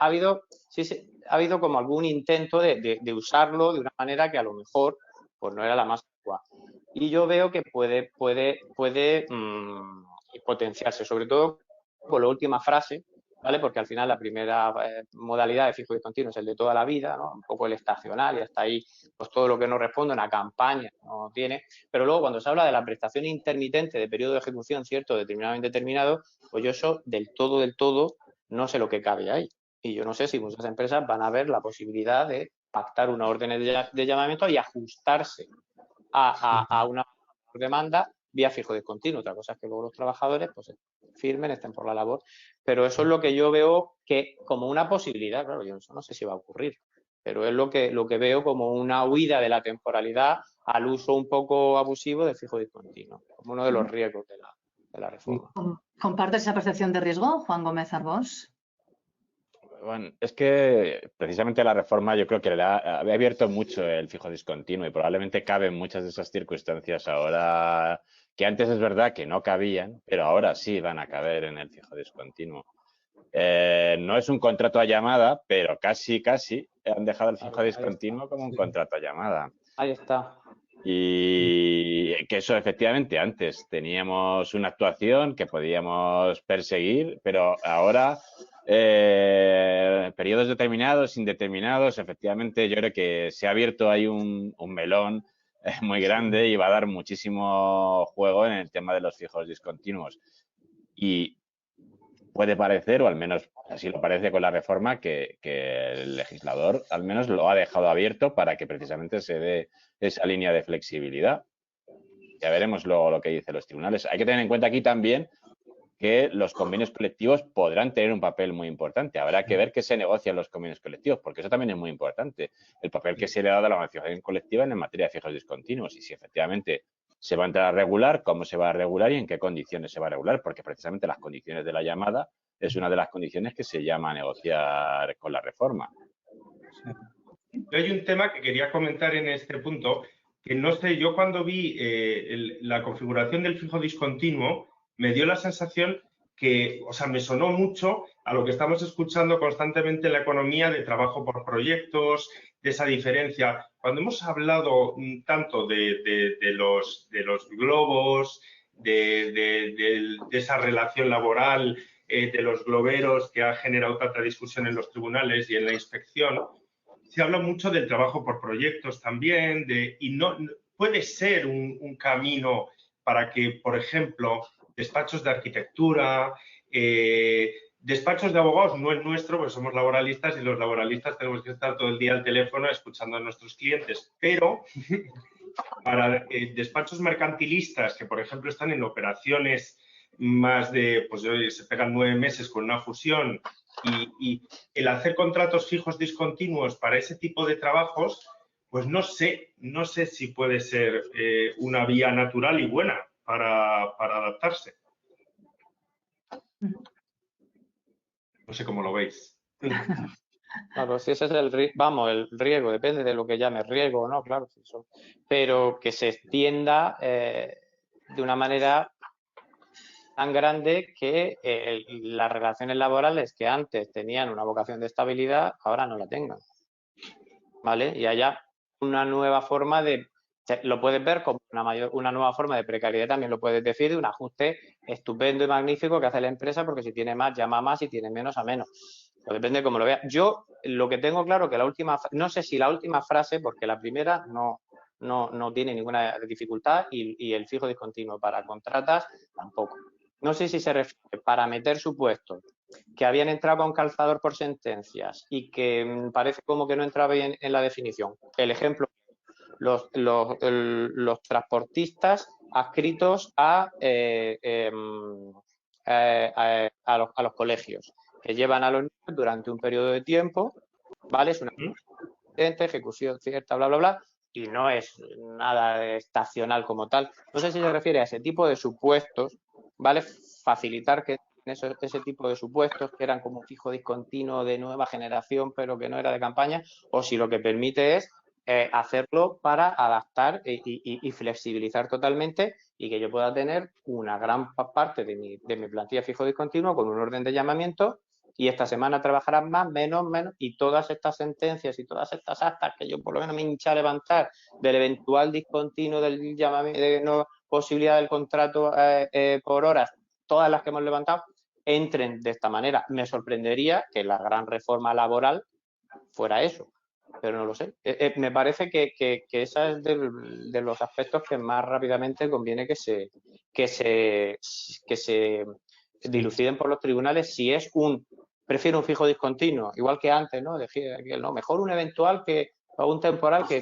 ha habido como algún intento de usarlo de una manera que a lo mejor pues no era la más adecuada. Y yo veo que puede potenciarse, sobre todo con la última frase, ¿vale? Porque al final la primera modalidad de fijo discontinuo es el de toda la vida, ¿no? Un poco el estacional, y hasta ahí pues todo lo que no responde a una campaña no tiene. Pero luego cuando se habla de la prestación intermitente de periodo de ejecución cierto, determinado o indeterminado, pues yo eso del todo no sé lo que cabe ahí. Y yo no sé si muchas empresas van a ver la posibilidad de pactar una orden de llamamiento y ajustarse a una demanda vía fijo discontinuo. Otra cosa es que luego los trabajadores pues firmen, estén por la labor, pero eso es lo que yo veo que como una posibilidad, claro, yo eso no sé si va a ocurrir, pero es lo que veo como una huida de la temporalidad al uso un poco abusivo del fijo discontinuo, como uno de los riesgos de la reforma. ¿Compartes esa percepción de riesgo, Juan Gómez Arbós? Bueno, es que precisamente la reforma yo creo que le ha abierto mucho el fijo discontinuo y probablemente caben muchas de esas circunstancias ahora que antes es verdad que no cabían, pero ahora sí van a caber en el fijo discontinuo. No es un contrato a llamada, pero casi han dejado el fijo discontinuo como un contrato a llamada. Ahí está. Y que eso efectivamente antes teníamos una actuación que podíamos perseguir, pero ahora periodos determinados, indeterminados, efectivamente yo creo que se ha abierto ahí un melón muy grande y va a dar muchísimo juego en el tema de los fijos discontinuos. Y puede parecer, o al menos así lo parece con la reforma, que el legislador al menos lo ha dejado abierto para que precisamente se dé esa línea de flexibilidad. Ya veremos luego lo que dicen los tribunales. Hay que tener en cuenta aquí también que los convenios colectivos podrán tener un papel muy importante. Habrá que ver qué se negocian los convenios colectivos, porque eso también es muy importante. El papel que se le ha dado a la negociación colectiva en materia de fijos discontinuos y si efectivamente se va a entrar a regular, cómo se va a regular y en qué condiciones se va a regular, porque precisamente las condiciones de la llamada es una de las condiciones que se llama a negociar con la reforma. Hay un tema que quería comentar en este punto, que no sé, yo cuando vi la configuración del fijo discontinuo, me dio la sensación que, o sea, me sonó mucho a lo que estamos escuchando constantemente en la economía de trabajo por proyectos, de esa diferencia. Cuando hemos hablado tanto de los globos, de esa relación laboral, de los globeros que ha generado tanta discusión en los tribunales y en la inspección, se habla mucho del trabajo por proyectos también, y no puede ser un camino para que, por ejemplo, despachos de arquitectura, despachos de abogados no es nuestro, porque somos laboralistas y los laboralistas tenemos que estar todo el día al teléfono escuchando a nuestros clientes, pero para despachos mercantilistas que, por ejemplo, están en operaciones más de, pues se pegan 9 meses con una fusión y el hacer contratos fijos discontinuos para ese tipo de trabajos, pues no sé si puede ser una vía natural y buena para adaptarse. No sé cómo lo veis. Claro, si ese es el riesgo, depende de lo que llame riesgo o no, claro, pero que se extienda de una manera tan grande que las relaciones laborales que antes tenían una vocación de estabilidad, ahora no la tengan, ¿vale? Y haya una nueva forma lo puedes ver como una nueva forma de precariedad, también lo puedes decir, de un ajuste estupendo y magnífico que hace la empresa, porque si tiene más, llama más, y tiene menos, a menos. Pues depende de cómo lo veas. Yo lo que tengo claro que no sé si la última frase, porque la primera no tiene ninguna dificultad y el fijo discontinuo para contratas tampoco. No sé si se refiere para meter supuestos que habían entrado con calzador por sentencias y que parece como que no entraba bien en la definición. El ejemplo, los transportistas adscritos a los colegios, que llevan a los niños durante un periodo de tiempo, ¿vale? Es una ejecución cierta, bla, bla, bla, y no es nada estacional como tal. No sé si se refiere a ese tipo de supuestos, ¿vale? Facilitar que ese tipo de supuestos, que eran como un fijo discontinuo de nueva generación, pero que no era de campaña, o si lo que permite es hacerlo para adaptar y flexibilizar totalmente y que yo pueda tener una gran parte de mi plantilla fijo discontinuo con un orden de llamamiento y esta semana trabajarán más, menos, y todas estas sentencias y todas estas actas que yo por lo menos me hincha a levantar del eventual discontinuo del llamamiento, de no posibilidad del contrato por horas, todas las que hemos levantado, entren de esta manera. Me sorprendería que la gran reforma laboral fuera eso, pero no lo sé. Me parece que esa es de los aspectos que más rápidamente conviene que se diluciden por los tribunales. Si es prefiero un fijo discontinuo, igual que antes, ¿no? No, mejor un eventual o un temporal que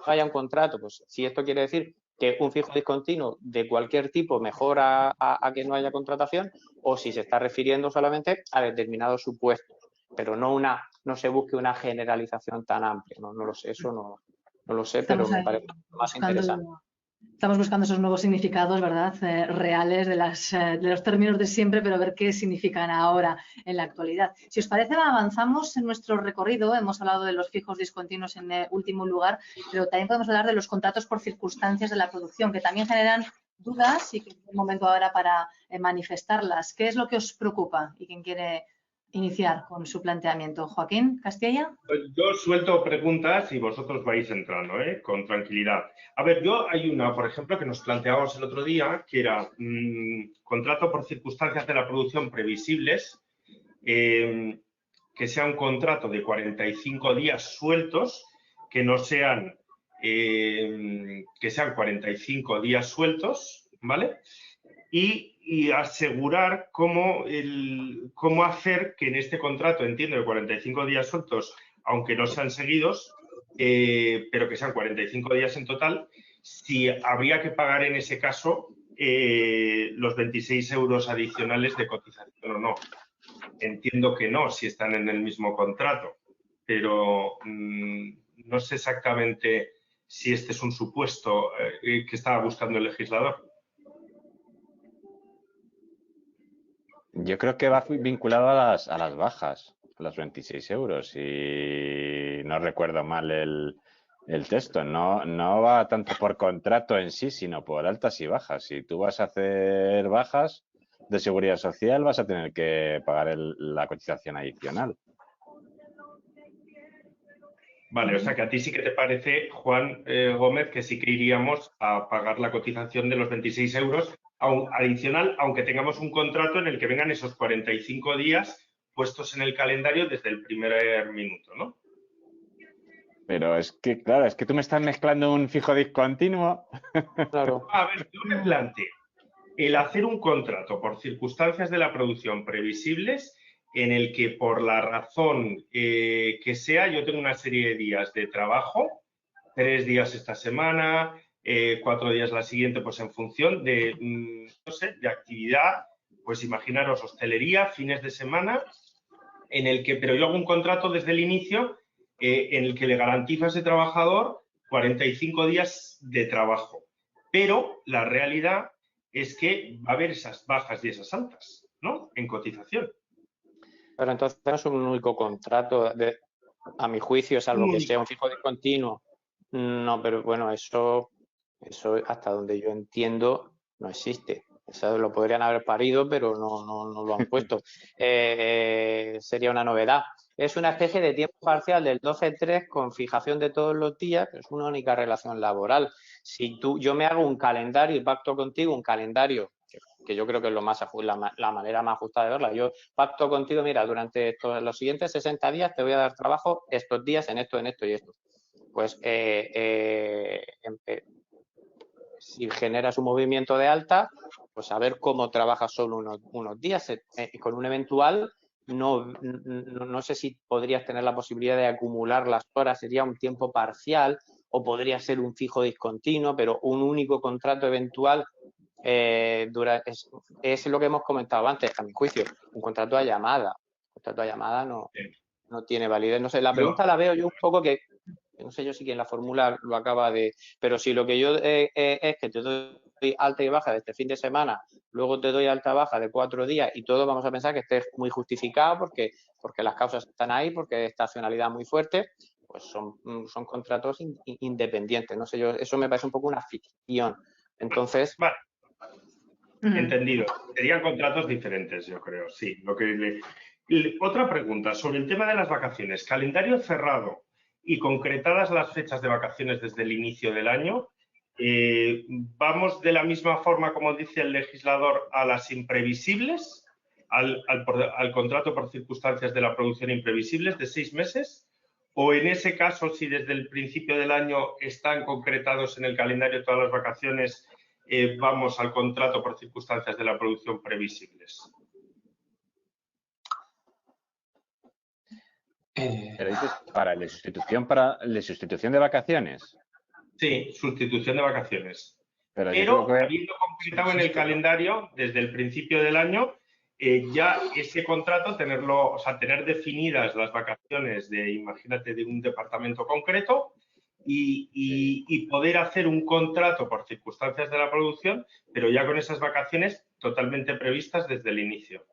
haya un contrato. Pues si esto quiere decir que un fijo discontinuo de cualquier tipo mejora a que no haya contratación, o si se está refiriendo solamente a determinados supuestos, pero no una no se busque una generalización tan amplia. No lo sé, eso no lo sé, pero me parece más interesante. Estamos buscando esos nuevos significados, ¿verdad? Reales de los términos de siempre, pero a ver qué significan ahora en la actualidad. Si os parece, avanzamos en nuestro recorrido. Hemos hablado de los fijos discontinuos en último lugar, pero también podemos hablar de los contratos por circunstancias de la producción, que también generan dudas y que es el momento ahora para manifestarlas. ¿Qué es lo que os preocupa? ¿Y quién quiere iniciar con su planteamiento? Joaquín Castilla. Yo suelto preguntas y vosotros vais entrando, con tranquilidad. A ver, hay una, por ejemplo, que nos planteábamos el otro día, que era contrato por circunstancias de la producción previsibles, que sea un contrato de 45 días sueltos, que no sean, que sean 45 días sueltos, ¿vale? Y asegurar cómo hacer que en este contrato, entiendo, de 45 días sueltos, aunque no sean seguidos, pero que sean 45 días en total, si habría que pagar en ese caso los 26 euros adicionales de cotización o no. Entiendo que no, si están en el mismo contrato, pero no sé exactamente si este es un supuesto que estaba buscando el legislador. Yo creo que va vinculado a las bajas, a los 26 euros, si no recuerdo mal el texto. No va tanto por contrato en sí, sino por altas y bajas. Si tú vas a hacer bajas de seguridad social, vas a tener que pagar la cotización adicional. Vale, o sea que a ti sí que te parece, Juan Gómez, que sí que iríamos a pagar la cotización de los 26 euros adicional, aunque tengamos un contrato en el que vengan esos 45 días puestos en el calendario desde el primer minuto, ¿no? Pero es que, claro, es que tú me estás mezclando un fijo discontinuo. Claro. A ver, yo me planteo el hacer un contrato por circunstancias de la producción previsibles en el que por la razón que sea, yo tengo una serie de días de trabajo, 3 días esta semana, 4 días la siguiente, pues en función de, no sé, de actividad, pues imaginaros hostelería, fines de semana, en el que, pero yo hago un contrato desde el inicio en el que le garantizo a ese trabajador 45 días de trabajo. Pero la realidad es que va a haber esas bajas y esas altas, ¿no? En cotización. Pero entonces no es un único contrato, a mi juicio, salvo que sea un fijo discontinuo. No, pero bueno, eso hasta donde yo entiendo no existe. Eso lo podrían haber parido, pero no lo han puesto. Sería una novedad. Es una especie de tiempo parcial del 12-3 con fijación de todos los días, pero es una única relación laboral. Si yo me hago un calendario y pacto contigo un calendario, que yo creo que es la manera más justa de verla. Yo pacto contigo, mira, durante los siguientes 60 días te voy a dar trabajo estos días en esto y esto. Pues si generas un movimiento de alta, pues a ver cómo trabajas solo unos días. Con un eventual, no sé si podrías tener la posibilidad de acumular las horas, sería un tiempo parcial o podría ser un fijo discontinuo, pero un único contrato eventual es lo que hemos comentado antes, a mi juicio, un contrato a llamada. Un contrato a llamada no tiene validez. No sé, la pregunta la veo yo un poco que no sé yo si quien la fórmula lo acaba de... Pero si lo que yo es que te doy alta y baja de este fin de semana, luego te doy alta y baja de 4 días y todos vamos a pensar que esté muy justificado porque las causas están ahí, porque es estacionalidad muy fuerte, pues son contratos independientes. No sé yo, eso me parece un poco una ficción. Entonces... Vale. Entendido. Serían contratos diferentes, yo creo, sí. Otra pregunta sobre el tema de las vacaciones. Calendario cerrado y concretadas las fechas de vacaciones desde el inicio del año, ¿vamos de la misma forma, como dice el legislador, a las imprevisibles, al contrato por circunstancias de la producción imprevisibles de 6 meses? ¿O en ese caso, si desde el principio del año están concretados en el calendario todas las vacaciones, vamos al contrato por circunstancias de la producción previsibles? ¿Pero dices para la sustitución de vacaciones? Sí, sustitución de vacaciones. Pero habiendo concretado en el calendario, desde el principio del año, ya ese contrato tenerlo, o sea, tener definidas las vacaciones de, imagínate, de un departamento concreto y poder hacer un contrato por circunstancias de la producción, pero ya con esas vacaciones totalmente previstas desde el inicio.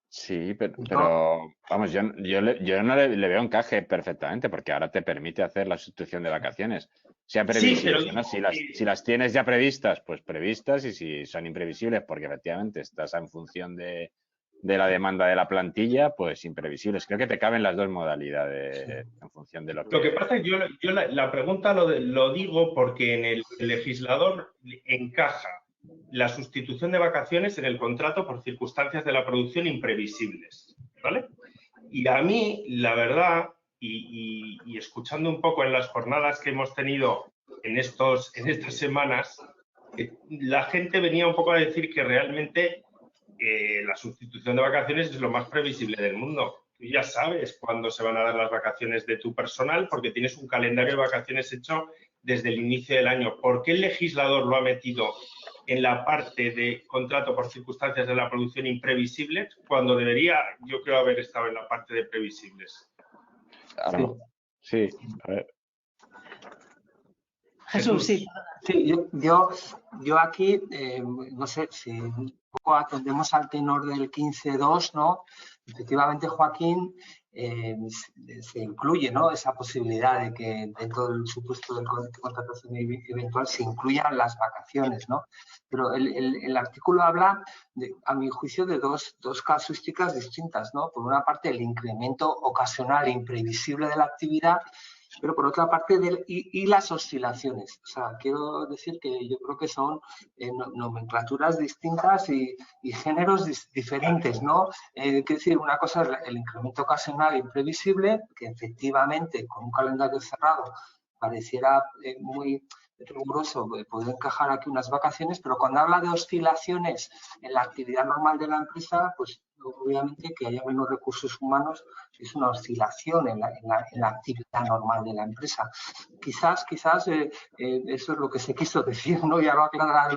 Sí, pero vamos, yo no le veo encaje perfectamente, porque ahora te permite hacer la sustitución de vacaciones, sea previsible, Sí, pero ¿no? Si las tienes ya previstas, pues previstas, y si son imprevisibles, porque efectivamente estás en función de la demanda de la plantilla, pues imprevisibles. Creo que te caben las dos modalidades en función de lo que... Lo que pasa es que yo la pregunta lo digo porque en el legislador encaja la sustitución de vacaciones en el contrato por circunstancias de la producción imprevisibles, ¿vale? Y a mí, la verdad, y escuchando un poco en las jornadas que hemos tenido en estas semanas, la gente venía un poco a decir que realmente la sustitución de vacaciones es lo más previsible del mundo. Tú ya sabes cuándo se van a dar las vacaciones de tu personal porque tienes un calendario de vacaciones hecho desde el inicio del año. ¿Por qué el legislador lo ha metido en la parte de contrato por circunstancias de la producción imprevisibles cuando debería, yo creo, haber estado en la parte de previsibles? Claro. Sí, a ver. Jesús, sí. Sí, yo aquí, no sé, si un poco atendemos al tenor del 15.2, ¿no? Efectivamente, Joaquín, se incluye, ¿no?, esa posibilidad de que dentro del supuesto de contratación eventual se incluyan las vacaciones, ¿no? Pero el artículo habla, a mi juicio, de dos casuísticas distintas, ¿no? Por una parte, el incremento ocasional e imprevisible de la actividad, pero por otra parte y las oscilaciones. O sea, quiero decir que yo creo que son nomenclaturas distintas y géneros diferentes, ¿no? Quiero decir, una cosa es el incremento ocasional e imprevisible, que efectivamente con un calendario cerrado pareciera muy riguroso poder encajar aquí unas vacaciones, pero cuando habla de oscilaciones en la actividad normal de la empresa, pues obviamente que haya menos recursos humanos es una oscilación en la actividad normal de la empresa. Quizás eso es lo que se quiso decir, ¿no? Ya lo aclarará.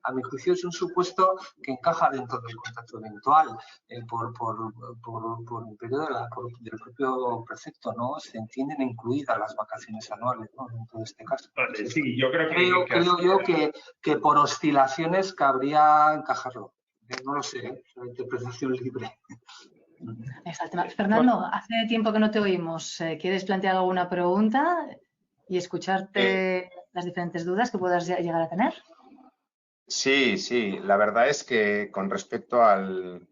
A mi juicio es un supuesto que encaja dentro del contrato eventual por el periodo del propio precepto, ¿no? Se entienden incluidas las vacaciones anuales, ¿no?, dentro de este caso. Vale, sí, yo creo que por oscilaciones cabría encajarlo. No lo sé, es una interpretación libre. Exacto. Fernando, hace tiempo que no te oímos. ¿Quieres plantear alguna pregunta y escucharte las diferentes dudas que puedas llegar a tener? Sí. La verdad es que con respecto al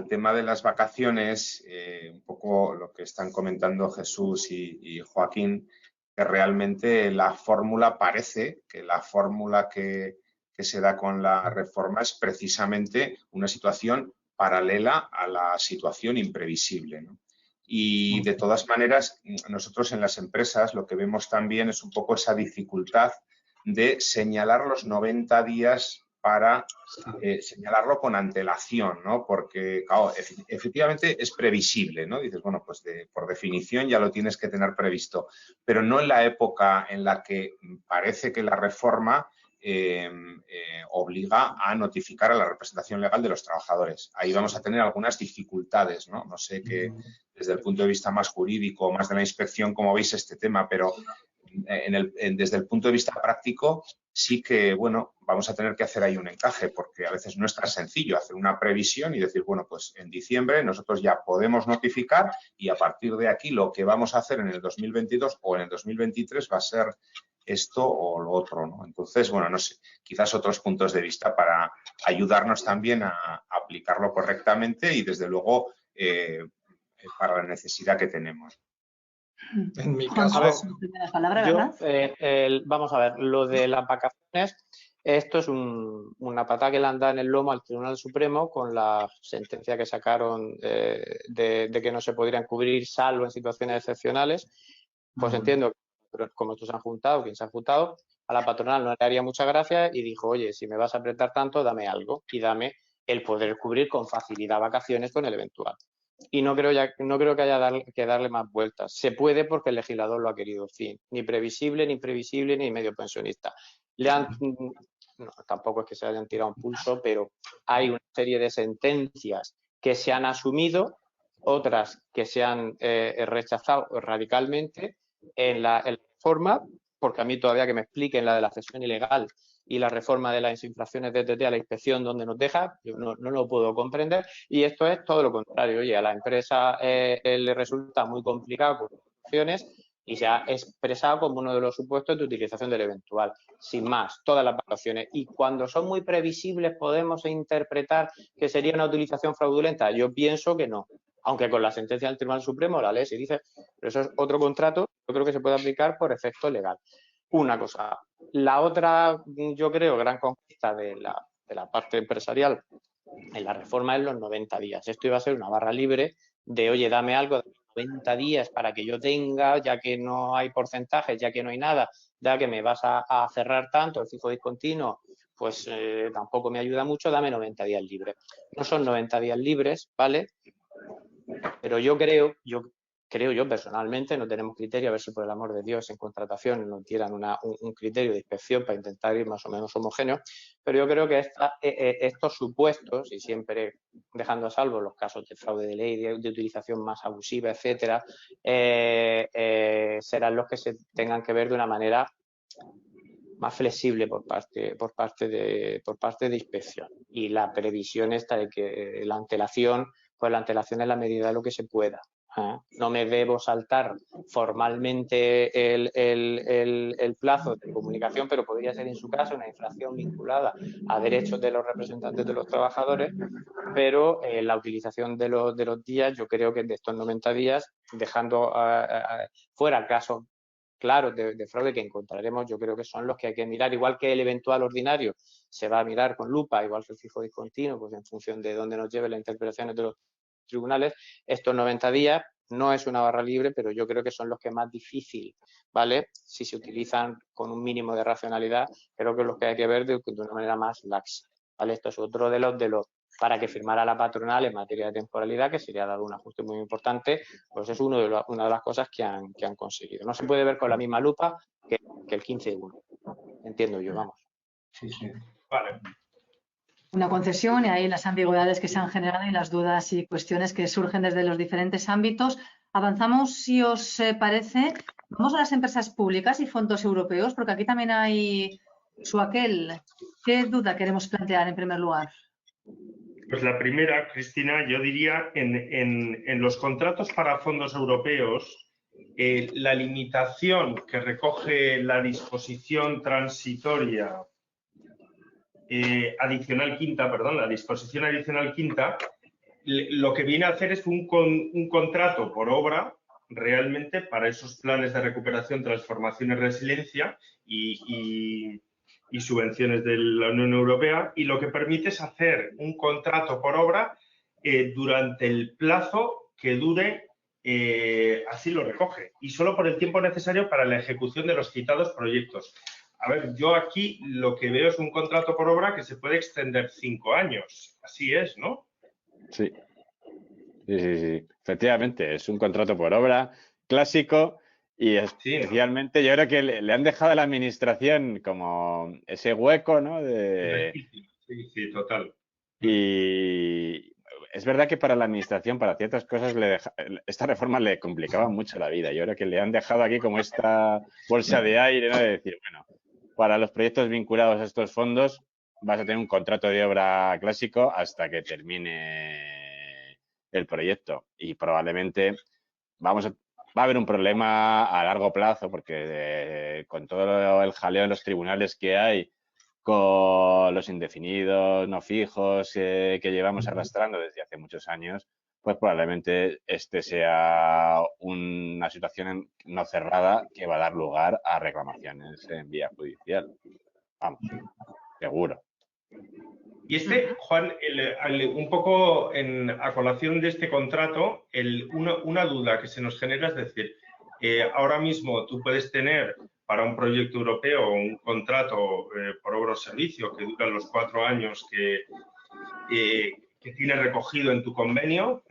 tema de las vacaciones, un poco lo que están comentando Jesús y Joaquín, que realmente la fórmula parece que la fórmula que se da con la reforma es precisamente una situación paralela a la situación imprevisible, ¿no? Y de todas maneras, nosotros en las empresas lo que vemos también es un poco esa dificultad de señalar los 90 días para señalarlo con antelación, ¿no? Porque, claro, efectivamente es previsible, ¿no? Dices, bueno, pues por definición ya lo tienes que tener previsto, pero no en la época en la que parece que la reforma obliga a notificar a la representación legal de los trabajadores. Ahí vamos a tener algunas dificultades, ¿no? No sé que desde el punto de vista más jurídico, más de la inspección, cómo veis este tema, pero desde el punto de vista práctico sí que, bueno, vamos a tener que hacer ahí un encaje, porque a veces no es tan sencillo hacer una previsión y decir, bueno, pues en diciembre nosotros ya podemos notificar y a partir de aquí lo que vamos a hacer en el 2022 o en el 2023 va a ser esto o lo otro, ¿no? Entonces, bueno, no sé, quizás otros puntos de vista para ayudarnos también a aplicarlo correctamente y, desde luego, para la necesidad que tenemos. En mi caso, vamos a ver, lo de las vacaciones, esto es una patada que le han dado en el lomo al Tribunal Supremo con la sentencia que sacaron de que no se podrían cubrir salvo en situaciones excepcionales. Pues entiendo que como estos se han juntado, quien se ha juntado, a la patronal no le haría mucha gracia y dijo, oye, si me vas a apretar tanto, dame algo y dame el poder cubrir con facilidad vacaciones con el eventual. Y no creo que haya que darle más vueltas. Se puede porque el legislador lo ha querido, fin. Ni previsible, ni imprevisible, ni medio pensionista. no, tampoco es que se hayan tirado un pulso, pero hay una serie de sentencias que se han asumido, otras que se han rechazado radicalmente en la reforma, porque a mí todavía que me expliquen la de la cesión ilegal y la reforma de las infracciones de DTT a la inspección donde nos deja, yo no lo puedo comprender, y esto es todo lo contrario. Oye, a la empresa le resulta muy complicado por opciones y se ha expresado como uno de los supuestos de utilización del eventual. Sin más, todas las valuaciones. Y cuando son muy previsibles, ¿podemos interpretar que sería una utilización fraudulenta? Yo pienso que no. Aunque con la sentencia del Tribunal Supremo la ley se dice, pero eso es otro contrato, yo creo que se puede aplicar por efecto legal. Una cosa. La otra, yo creo, gran conquista de la parte empresarial en la reforma es los 90 días. Esto iba a ser una barra libre de, oye, dame algo de 90 días para que yo tenga, ya que no hay porcentajes, ya que no hay nada, ya que me vas a cerrar tanto el fijo discontinuo, pues tampoco me ayuda mucho, dame 90 días libres. No son 90 días libres, ¿vale? Pero yo creo personalmente, no tenemos criterio, a ver si por el amor de Dios en contratación nos dieran un criterio de inspección para intentar ir más o menos homogéneo, pero yo creo que estos supuestos, y siempre dejando a salvo los casos de fraude de ley, de utilización más abusiva, etcétera, serán los que se tengan que ver de una manera más flexible por parte de inspección. Y la previsión esta de que la antelación es la medida de lo que se pueda. No me debo saltar formalmente el plazo de comunicación, pero podría ser en su caso una infracción vinculada a derechos de los representantes de los trabajadores, pero la utilización de los días, yo creo que de estos 90 días, dejando fuera casos claros de fraude que encontraremos, yo creo que son los que hay que mirar, igual que el eventual ordinario se va a mirar con lupa, igual que el fijo discontinuo, pues en función de dónde nos lleve las interpretaciones de los tribunales. Estos 90 días no es una barra libre, pero yo creo que son los que más difícil, ¿vale? Si se utilizan con un mínimo de racionalidad, creo que es los que hay que ver de una manera más laxa, ¿vale? Esto es otro de los para que firmara la patronal en materia de temporalidad, que sería dado un ajuste muy importante, pues es una de las cosas que han conseguido. No se puede ver con la misma lupa que el 15-1, entiendo yo, vamos. Sí, sí. Vale. Una concesión y ahí las ambigüedades que se han generado y las dudas y cuestiones que surgen desde los diferentes ámbitos. Avanzamos, si os parece, vamos a las empresas públicas y fondos europeos, porque aquí también hay aquel. ¿Qué duda queremos plantear en primer lugar? Pues la primera, Cristina, yo diría en los contratos para fondos europeos, la limitación que recoge la disposición transitoria adicional quinta, la disposición adicional quinta, lo que viene a hacer es un contrato por obra realmente para esos planes de recuperación, transformación y resiliencia y subvenciones de la Unión Europea, y lo que permite es hacer un contrato por obra durante el plazo que dure, así lo recoge, y solo por el tiempo necesario para la ejecución de los citados proyectos. A ver, yo aquí lo que veo es un contrato por obra que se puede extender 5 años. Así es, ¿no? Sí. Sí. Efectivamente, es un contrato por obra clásico y especialmente yo creo que le han dejado a la administración como ese hueco, ¿no? Sí, total. Y es verdad que para la administración, para ciertas cosas, esta reforma le complicaba mucho la vida. Yo creo que le han dejado aquí como esta bolsa de aire, ¿no? De decir, bueno, para los proyectos vinculados a estos fondos vas a tener un contrato de obra clásico hasta que termine el proyecto y probablemente va a haber un problema a largo plazo porque con todo el jaleo en los tribunales que hay, con los indefinidos, no fijos que llevamos arrastrando desde hace muchos años, pues probablemente este sea una situación no cerrada que va a dar lugar a reclamaciones en vía judicial. Vamos, seguro. Y Juan, un poco a colación de este contrato, una duda que se nos genera es decir, ahora mismo tú puedes tener para un proyecto europeo un contrato por obra o servicio que dura los 4 años que tienes recogido en tu convenio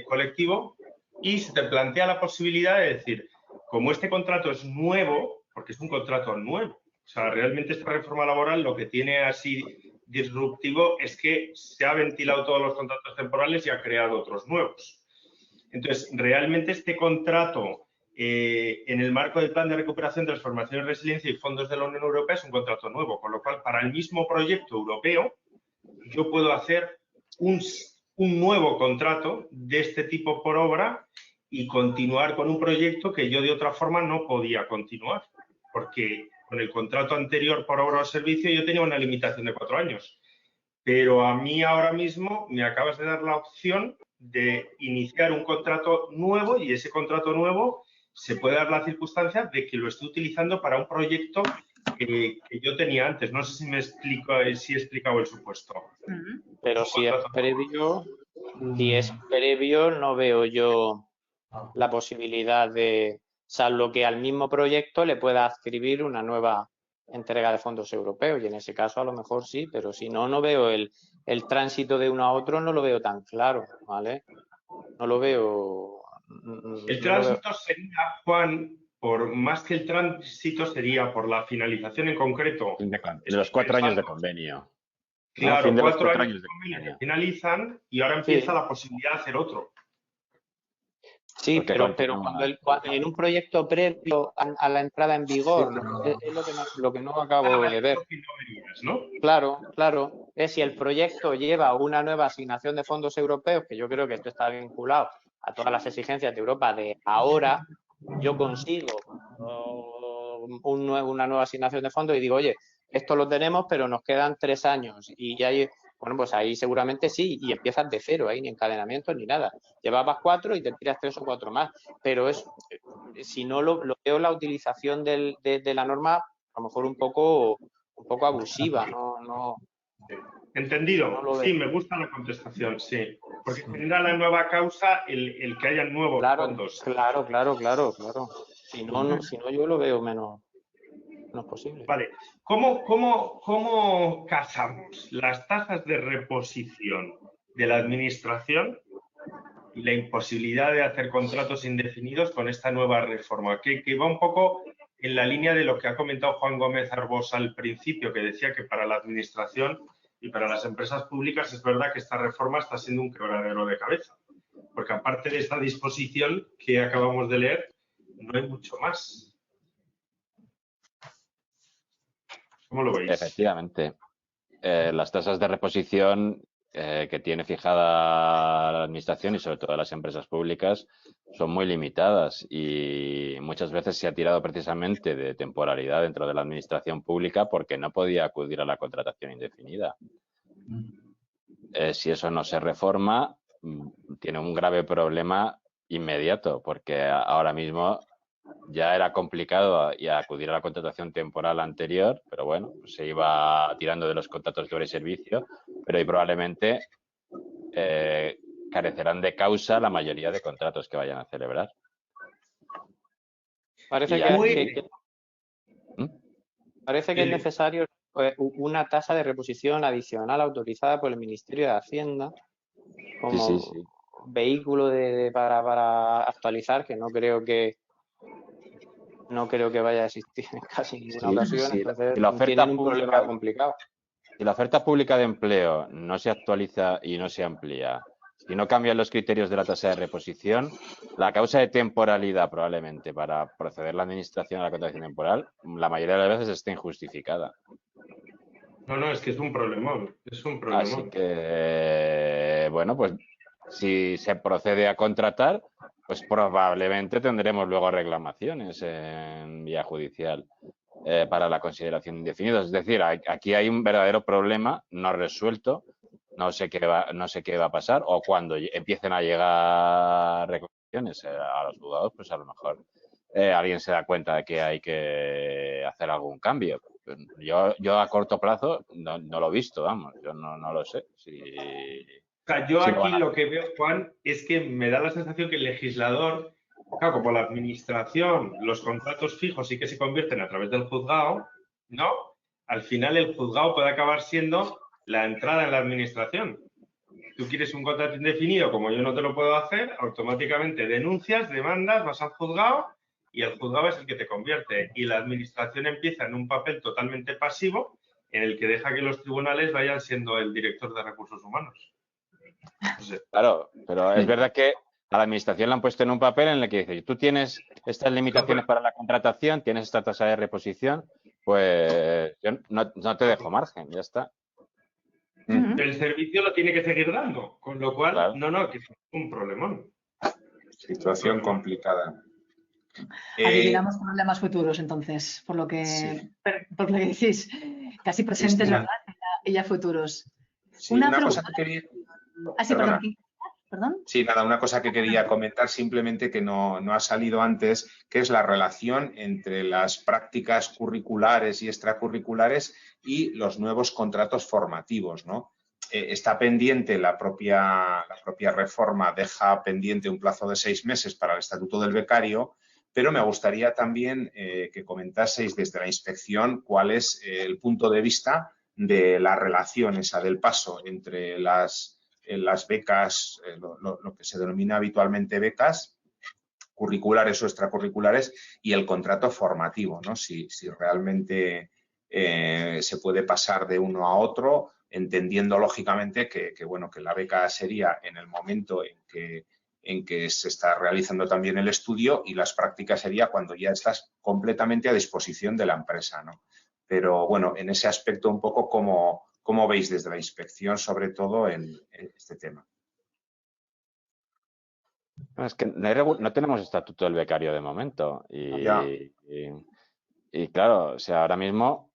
colectivo, y se te plantea la posibilidad de decir, como este contrato es nuevo, porque es un contrato nuevo, O sea, realmente esta reforma laboral lo que tiene así disruptivo es que se ha ventilado todos los contratos temporales y ha creado otros nuevos. Entonces, realmente este contrato en el marco del Plan de Recuperación, Transformación y Resiliencia y fondos de la Unión Europea es un contrato nuevo, con lo cual para el mismo proyecto europeo yo puedo hacer un nuevo contrato de este tipo por obra y continuar con un proyecto que yo de otra forma no podía continuar, porque con el contrato anterior por obra o servicio yo tenía una limitación de 4 años. Pero a mí ahora mismo me acabas de dar la opción de iniciar un contrato nuevo y ese contrato nuevo se puede dar la circunstancia de que lo estoy utilizando para un proyecto que yo tenía antes. No sé si me explico, si he explicado el supuesto. Pero si es previo, no veo yo la posibilidad de, salvo que al mismo proyecto le pueda adscribir una nueva entrega de fondos europeos y en ese caso a lo mejor sí, pero si no, no veo el tránsito de uno a otro, no lo veo tan claro, ¿vale? No lo veo. El tránsito sería, Juan, por más que el tránsito sería por la finalización en concreto. De los 4 años de convenio. Claro, ¿no? 4 años de convenio finalizan y ahora empieza la posibilidad de hacer otro. Sí, pero cuando en un proyecto previo a la entrada en vigor, es lo que no acabo de ver. ¿No? Claro. Es si el proyecto lleva una nueva asignación de fondos europeos, que yo creo que esto está vinculado a todas las exigencias de Europa de ahora, yo consigo una nueva asignación de fondos y digo, oye, esto lo tenemos, pero nos quedan 3 años y hay... Bueno, pues ahí seguramente sí, y empiezas de cero, ahí ni encadenamientos ni nada. Llevabas 4 y te tiras 3 o 4 más, pero es, si no lo veo la utilización de la norma, a lo mejor un poco abusiva, no. Entendido. No sí, me gusta la contestación, sí. Porque genera la nueva causa el que haya nuevos fondos. Claro. Si no, yo lo veo menos posible. Vale. ¿Cómo casamos las tasas de reposición de la administración y la imposibilidad de hacer contratos indefinidos con esta nueva reforma? Que va un poco en la línea de lo que ha comentado Juan Gómez Arbós al principio, que decía que para la administración y para las empresas públicas es verdad que esta reforma está siendo un quebradero de cabeza. Porque aparte de esta disposición que acabamos de leer, no hay mucho más. ¿Cómo lo veis? Efectivamente. Las tasas de reposición que tiene fijada la administración y sobre todo las empresas públicas son muy limitadas y muchas veces se ha tirado precisamente de temporalidad dentro de la administración pública porque no podía acudir a la contratación indefinida. Si eso no se reforma, tiene un grave problema inmediato porque ahora mismo ya era complicado acudir a la contratación temporal anterior, pero bueno, se iba tirando de los contratos de obra y servicio, pero hoy probablemente carecerán de causa la mayoría de contratos que vayan a celebrar. Parece que es necesario una tasa de reposición adicional autorizada por el Ministerio de Hacienda como vehículo para actualizar, que no creo que vaya a existir en casi ninguna ocasión. Entonces, la oferta tienen un problema complicado. Si la oferta pública de empleo no se actualiza y no se amplía, si no cambian los criterios de la tasa de reposición, la causa de temporalidad probablemente para proceder la administración a la contratación temporal, la mayoría de las veces está injustificada. No, es que es un problemón. Así que, bueno, pues si se procede a contratar, pues probablemente tendremos luego reclamaciones en vía judicial para la consideración indefinida. Es decir, aquí hay un verdadero problema no resuelto. No sé qué va a pasar o cuando empiecen a llegar reclamaciones a los juzgados, pues a lo mejor alguien se da cuenta de que hay que hacer algún cambio. Yo a corto plazo no lo he visto, vamos, yo no lo sé. Yo aquí lo que veo, Juan, es que me da la sensación que el legislador, claro, como la administración, los contratos fijos sí que se convierten a través del juzgado, ¿no? Al final el juzgado puede acabar siendo la entrada en la administración. Tú quieres un contrato indefinido, como yo no te lo puedo hacer, automáticamente denuncias, demandas, vas al juzgado y el juzgado es el que te convierte. Y la administración empieza en un papel totalmente pasivo en el que deja que los tribunales vayan siendo el director de recursos humanos. No sé. Claro, pero es verdad que a la administración la han puesto en un papel en el que dice, tú tienes estas limitaciones para la contratación, tienes esta tasa de reposición, pues yo no te dejo margen, ya está. El servicio lo tiene que seguir dando, con lo cual, Claro. no, que es un problemón. Situación complicada. Adivinamos problemas futuros, entonces, por lo que decís. Casi presentes, Cristina. ¿verdad? Y ya futuros. Sí, una cosa que quería... Sí, Perdona. perdón. Sí, nada, una cosa que quería comentar simplemente que no ha salido antes, que es la relación entre las prácticas curriculares y extracurriculares y los nuevos contratos formativos, ¿no? Está pendiente la propia reforma, deja pendiente un plazo de 6 meses para el Estatuto del Becario, pero me gustaría también que comentaseis desde la inspección cuál es el punto de vista de la relación esa del paso entre las becas, lo que se denomina habitualmente becas curriculares o extracurriculares y el contrato formativo, ¿no? Si realmente se puede pasar de uno a otro, entendiendo lógicamente que la beca sería en el momento en que se está realizando también el estudio y las prácticas sería cuando ya estás completamente a disposición de la empresa, ¿no? Pero bueno, en ese aspecto un poco ¿cómo veis desde la inspección, sobre todo, en este tema? Es que no tenemos estatuto del becario de momento. Y claro, o sea, ahora mismo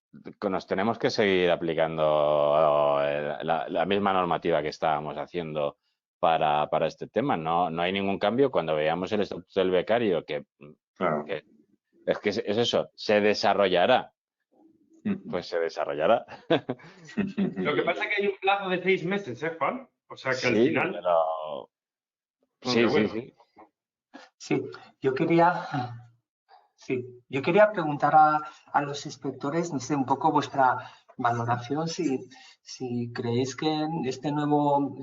nos tenemos que seguir aplicando la misma normativa que estábamos haciendo para este tema. No hay ningún cambio. Cuando veamos el estatuto del becario, Claro. Es que es eso, se desarrollará. Pues se desarrollará. Lo que pasa es que hay un plazo de 6 meses, Juan? O sea que al Sí, final... pero... Sí. Sí, yo quería preguntar a los inspectores, no sé, un poco vuestra valoración, si creéis que en este nuevo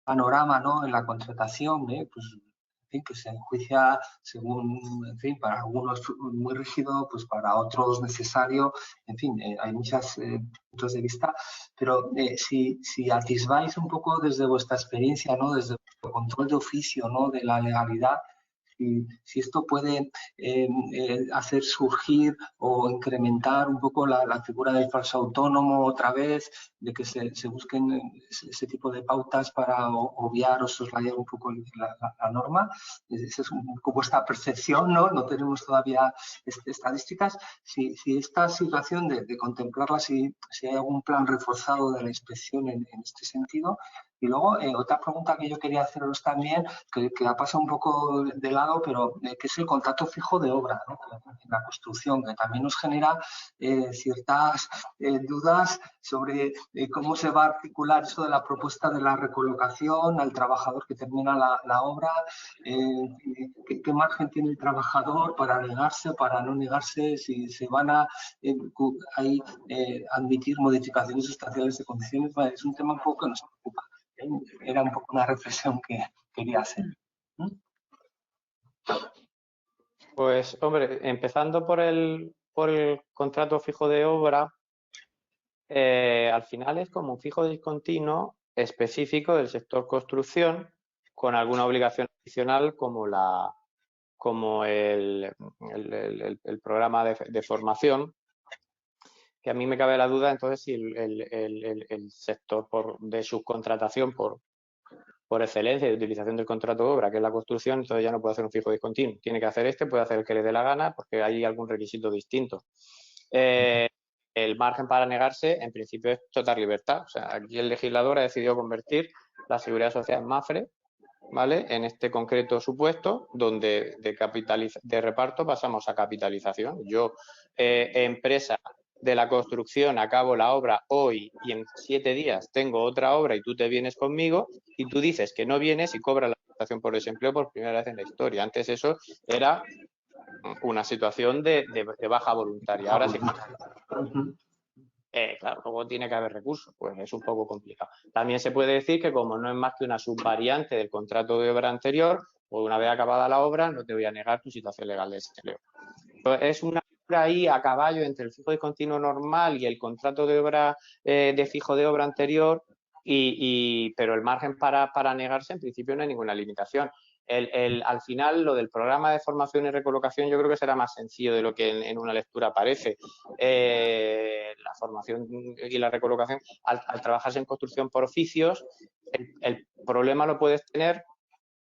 panorama, ¿no?, en la contratación, pues, en fin, que se enjuicia según, en fin, para algunos muy rígido, pues para otros necesario, en fin, hay muchos puntos de vista, pero si atisbáis un poco desde vuestra experiencia, ¿no?, desde el control de oficio, ¿no?, de la legalidad, si esto puede hacer surgir o incrementar un poco la figura del falso autónomo otra vez, de que se busquen ese tipo de pautas para obviar o soslayar un poco la norma. Esa es un poco vuestra percepción, ¿no? No tenemos todavía estadísticas. Si esta situación de contemplarla, si hay algún plan reforzado de la inspección en este sentido. Y luego, otra pregunta que yo quería haceros también, que ha pasado un poco de lado, pero que es el contrato fijo de obra, ¿no?, en la construcción, que también nos genera ciertas dudas sobre cómo se va a articular eso de la propuesta de la recolocación al trabajador que termina la obra, qué margen tiene el trabajador para negarse o para no negarse, si se van a admitir modificaciones sustanciales de condiciones. Vale, es un tema un poco que nos preocupa. Era un poco una reflexión que quería hacer. Pues, hombre, empezando por el contrato fijo de obra, al final es como un fijo discontinuo específico del sector construcción con alguna obligación adicional como el programa de formación, que a mí me cabe la duda entonces si el sector de subcontratación por excelencia de utilización del contrato de obra, que es la construcción, entonces ya no puede hacer un fijo discontinuo. Tiene que hacer puede hacer el que le dé la gana porque hay algún requisito distinto. El margen para negarse, en principio, es total libertad. O sea, aquí el legislador ha decidido convertir la Seguridad Social en MAFRE, ¿vale?, en este concreto supuesto, donde de reparto pasamos a capitalización. Yo, empresa de la construcción, acabo la obra hoy y en 7 días tengo otra obra y tú te vienes conmigo y tú dices que no vienes y cobras la prestación por desempleo por primera vez en la historia. Antes eso era una situación de baja voluntaria. Ahora sí. Claro, luego tiene que haber recursos, pues es un poco complicado. También se puede decir que como no es más que una subvariante del contrato de obra anterior, o una vez acabada la obra no te voy a negar tu situación legal de desempleo. Entonces, es una figura ahí a caballo entre el fijo discontinuo normal y el contrato de obra de fijo de obra anterior, pero el margen para negarse en principio no hay ninguna limitación. Al final, lo del programa de formación y recolocación yo creo que será más sencillo de lo que en una lectura parece. La formación y la recolocación, al trabajarse en construcción por oficios, el problema lo puedes tener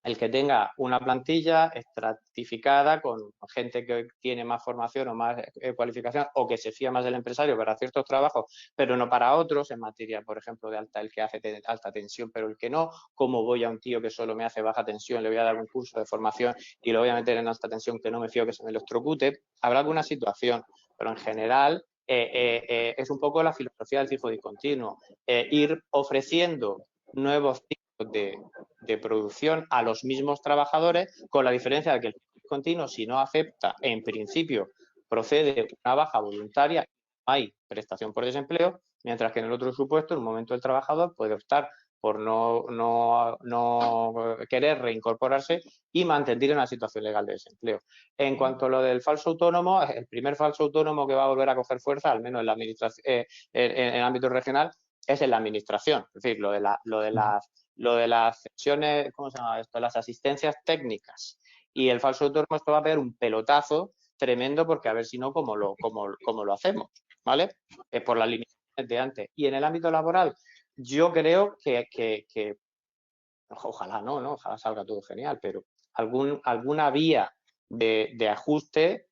el que tenga una plantilla estratificada con gente que tiene más formación o más cualificación o que se fía más del empresario para ciertos trabajos, pero no para otros, en materia, por ejemplo, de el que hace alta tensión, pero el que no. ¿Cómo voy a un tío que solo me hace baja tensión, le voy a dar un curso de formación y lo voy a meter en alta tensión que no me fío que se me electrocute? Habrá alguna situación, pero en general es un poco la filosofía del fijo discontinuo. Ir ofreciendo nuevos tipos de producción a los mismos trabajadores, con la diferencia de que el fijo discontinuo, si no acepta, en principio procede una baja voluntaria, no hay prestación por desempleo, mientras que en el otro supuesto, en un momento el trabajador puede optar por no querer reincorporarse y mantener una situación legal de desempleo. En cuanto a lo del falso autónomo, el primer falso autónomo que va a volver a coger fuerza, al menos en la administración, en el ámbito regional, es en la administración. Es decir, lo de las sesiones, ¿cómo se llama esto? Las asistencias técnicas y el falso autónomo, esto va a pegar un pelotazo tremendo, porque a ver si no, ¿cómo lo hacemos? ¿Vale? Por las limitaciones de antes. Y en el ámbito laboral, yo creo que ojalá ojalá salga todo genial, pero alguna vía de ajuste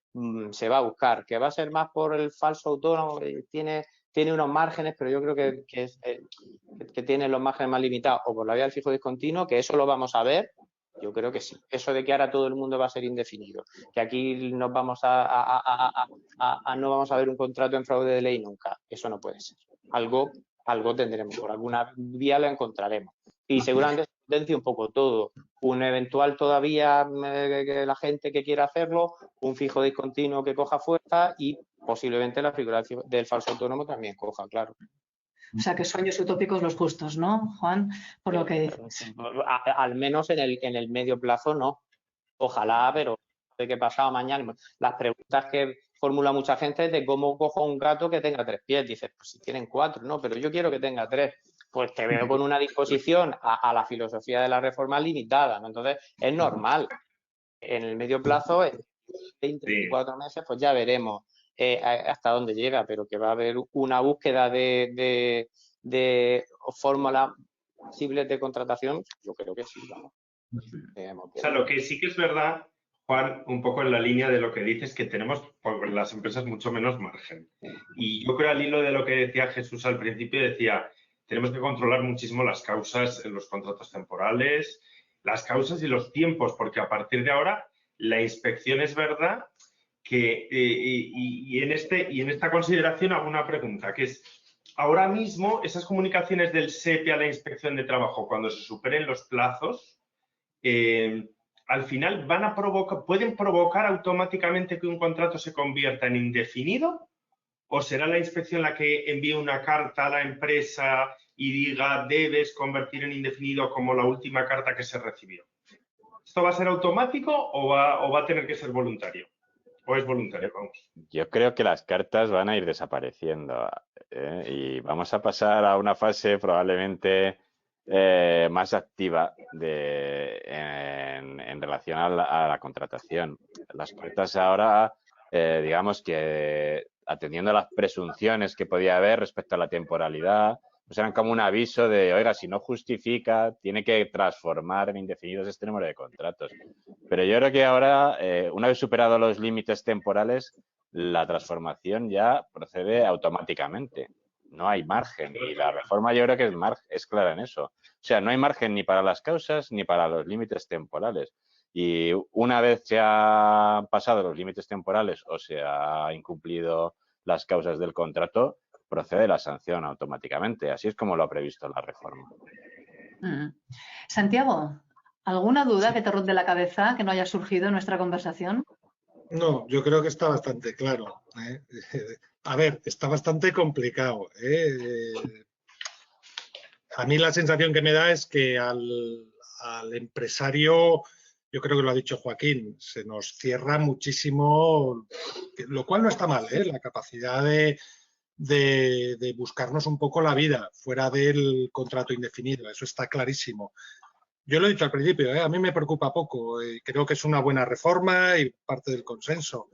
se va a buscar, que va a ser más por el falso autónomo, tiene unos márgenes, pero yo creo que tiene los márgenes más limitados, o por la vía del fijo discontinuo, que eso lo vamos a ver. Yo creo que sí. Eso de que ahora todo el mundo va a ser indefinido, que aquí nos vamos no vamos a ver un contrato en fraude de ley nunca, eso no puede ser. Algo tendremos, por alguna vía lo encontraremos. Y seguramente se potencia un poco todo. Un eventual todavía que la gente que quiera hacerlo, un fijo discontinuo que coja fuerza y posiblemente la figura del falso autónomo también coja, claro. O sea, que sueños utópicos los justos, ¿no, Juan? Por lo que dices. Al menos en el medio plazo no. Ojalá, pero de que pasado mañana. Las preguntas que formula mucha gente es de cómo cojo un gato que tenga 3 pies. Dices, pues si tienen 4, no, pero yo quiero que tenga 3. Pues te veo con una disposición a la filosofía de la reforma limitada, ¿no? Entonces, es normal. En el medio plazo, en 20, 24 meses, pues ya veremos hasta dónde llega, pero que va a haber una búsqueda de fórmulas posibles de contratación, yo creo que sí, vamos. O sea, lo que sí que es verdad, Juan, un poco en la línea de lo que dices, que tenemos por las empresas mucho menos margen. Y yo creo, al hilo de lo que decía Jesús al principio, decía, tenemos que controlar muchísimo las causas en los contratos temporales, las causas y los tiempos, porque a partir de ahora la inspección, es verdad que, y en esta consideración hago una pregunta, que es, ahora mismo esas comunicaciones del SEPE a la inspección de trabajo, cuando se superen los plazos, al final pueden provocar automáticamente que un contrato se convierta en indefinido, o será la inspección la que envíe una carta a la empresa y diga debes convertir en indefinido, como la última carta que se recibió. ¿Esto va a ser automático o va a tener que ser voluntario? ¿O es voluntario? Vamos. Yo creo que las cartas van a ir desapareciendo y vamos a pasar a una fase probablemente más activa en relación a la contratación. Las cartas ahora, digamos que atendiendo a las presunciones que podía haber respecto a la temporalidad, pues eran como un aviso de, oiga, si no justifica, tiene que transformar en indefinidos este número de contratos. Pero yo creo que ahora, una vez superados los límites temporales, la transformación ya procede automáticamente. No hay margen. Y la reforma yo creo que es clara en eso. O sea, no hay margen ni para las causas ni para los límites temporales. Y una vez se han pasado los límites temporales o se ha incumplido las causas del contrato, procede la sanción automáticamente. Así es como lo ha previsto la reforma. Santiago, ¿alguna duda que te ronde la cabeza que no haya surgido en nuestra conversación? No, yo creo que está bastante claro. A ver, está bastante complicado. A mí la sensación que me da es que al empresario yo creo que lo ha dicho Joaquín, se nos cierra muchísimo, lo cual no está mal, la capacidad de buscarnos un poco la vida fuera del contrato indefinido, eso está clarísimo. Yo lo he dicho al principio, a mí me preocupa poco, creo que es una buena reforma y parte del consenso.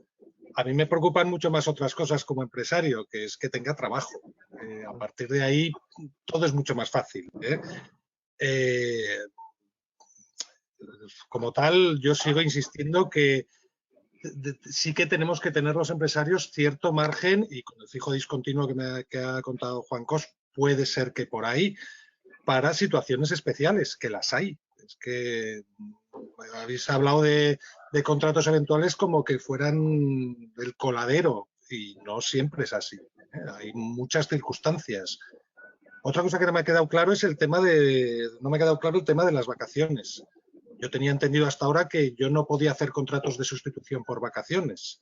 A mí me preocupan mucho más otras cosas como empresario, que es que tenga trabajo. A partir de ahí todo es mucho más fácil. Como tal, yo sigo insistiendo que sí que tenemos que tener los empresarios cierto margen, y con el fijo discontinuo que ha contado Juan Cos, puede ser que por ahí, para situaciones especiales, que las hay. Es que habéis hablado de contratos eventuales como que fueran del coladero, y no siempre es así. Hay muchas circunstancias. Otra cosa que no me ha quedado claro es el tema de las vacaciones. Yo tenía entendido hasta ahora que yo no podía hacer contratos de sustitución por vacaciones,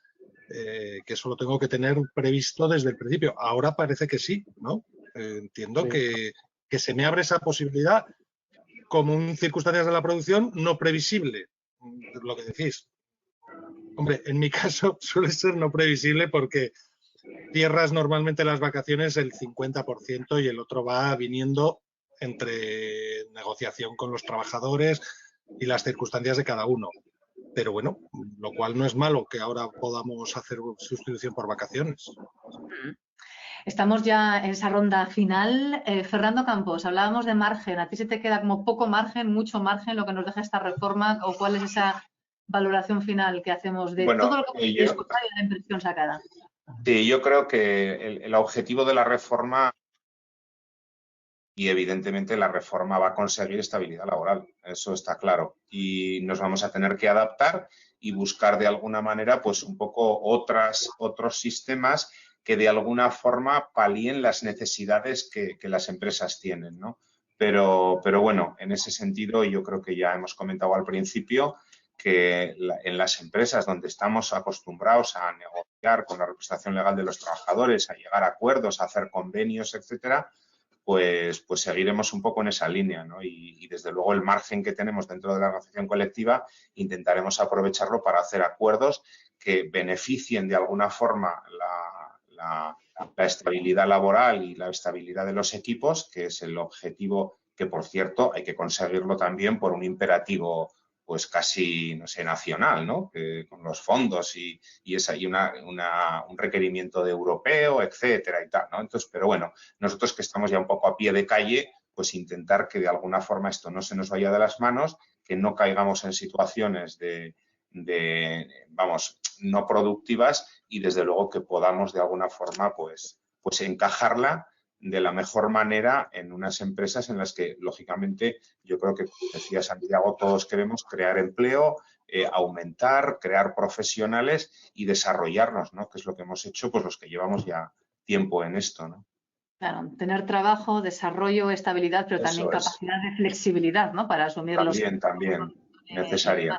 que eso lo tengo que tener previsto desde el principio. Ahora parece que sí, ¿no? Entiendo que se me abre esa posibilidad como en circunstancias de la producción no previsible, lo que decís. Hombre, en mi caso suele ser no previsible porque cierras normalmente las vacaciones el 50% y el otro va viniendo entre negociación con los trabajadores y las circunstancias de cada uno. Pero bueno, lo cual no es malo que ahora podamos hacer sustitución por vacaciones. Estamos ya en esa ronda final. Fernando Campos, hablábamos de margen. ¿A ti se te queda como poco margen, mucho margen lo que nos deja esta reforma? ¿O cuál es esa valoración final que hacemos de todo lo que hemos escuchado y la impresión sacada? Sí, yo creo que el objetivo de la reforma, y evidentemente la reforma va a conseguir estabilidad laboral, eso está claro. Y nos vamos a tener que adaptar y buscar de alguna manera pues un poco otros sistemas que de alguna forma palíen las necesidades que las empresas tienen, ¿no? Pero bueno, en ese sentido yo creo que ya hemos comentado al principio que en las empresas donde estamos acostumbrados a negociar con la representación legal de los trabajadores, a llegar a acuerdos, a hacer convenios, etcétera, pues seguiremos un poco en esa línea, ¿no? Y desde luego el margen que tenemos dentro de la negociación colectiva intentaremos aprovecharlo para hacer acuerdos que beneficien de alguna forma la estabilidad laboral y la estabilidad de los equipos, que es el objetivo que, por cierto, hay que conseguirlo también por un imperativo pues casi, no sé, nacional, ¿no? Con los fondos y un requerimiento de europeo, etcétera y tal, ¿no? Entonces, pero bueno, nosotros que estamos ya un poco a pie de calle, pues intentar que de alguna forma esto no se nos vaya de las manos, que no caigamos en situaciones vamos, no productivas y desde luego que podamos de alguna forma pues encajarla de la mejor manera en unas empresas en las que, lógicamente, yo creo que, como decía Santiago, todos queremos crear empleo, aumentar, crear profesionales y desarrollarnos, ¿no? Que es lo que hemos hecho, pues los que llevamos ya tiempo en esto, ¿no? Claro, tener trabajo, desarrollo, estabilidad, pero también capacidad de flexibilidad, ¿no? Para asumir También, necesaria.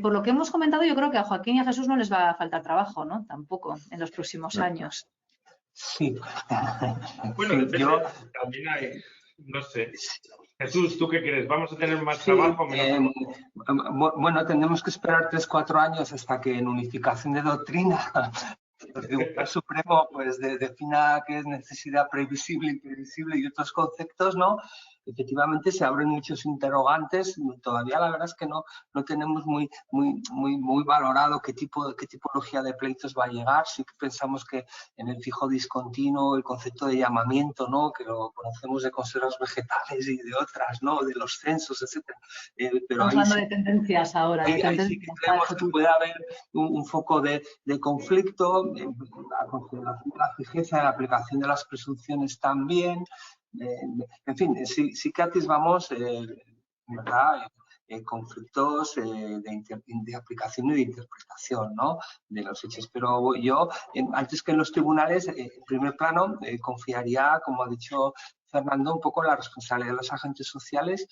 Por lo que hemos comentado, yo creo que a Joaquín y a Jesús no les va a faltar trabajo, ¿no? Tampoco en los próximos años. Sí. Bueno, yo también hay, no sé. Jesús, ¿tú qué crees? ¿Vamos a tener más trabajo? Bueno, tenemos que esperar 3-4 años hasta que en unificación de doctrina el Tribunal Supremo pues defina qué es necesidad previsible, imprevisible y otros conceptos, ¿no? Efectivamente se abren muchos interrogantes. Todavía la verdad es que no tenemos muy valorado qué tipología de pleitos va a llegar. Sí que pensamos que en el fijo discontinuo el concepto de llamamiento, ¿no? Que lo conocemos de conservas vegetales y de otras, ¿no? De los censos, etcétera. Pero estamos hablando de tendencias ahora. Ahí sí que creemos que puede haber un foco de conflicto, la consideración de la fijeza, de la aplicación de las presunciones también. En fin, sí que atisbamos, ¿verdad? Conflictos de aplicación y de interpretación, ¿no? De los hechos. Pero yo, antes que en los tribunales, en primer plano, confiaría, como ha dicho Fernando, un poco la responsabilidad de los agentes sociales.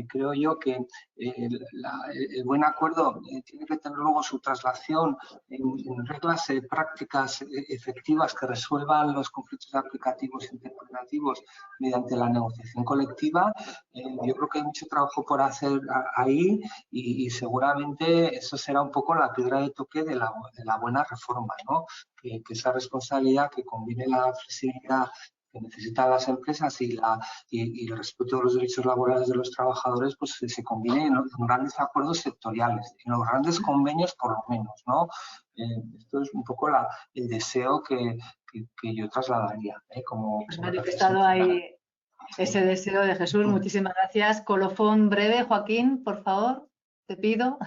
Creo yo que el buen acuerdo tiene que tener luego su traslación en reglas prácticas efectivas que resuelvan los conflictos aplicativos e interpretativos mediante la negociación colectiva. Yo creo que hay mucho trabajo por hacer ahí y seguramente eso será un poco la piedra de toque de la buena reforma, ¿no? Que esa responsabilidad que combine la flexibilidad que necesitan las empresas y el respeto de los derechos laborales de los trabajadores, pues se combine en grandes acuerdos sectoriales, en los grandes convenios por lo menos, ¿no? Esto es un poco el deseo que yo trasladaría. Has manifestado ahí ese deseo de Jesús. Muchísimas gracias. Colofón breve, Joaquín, por favor, te pido.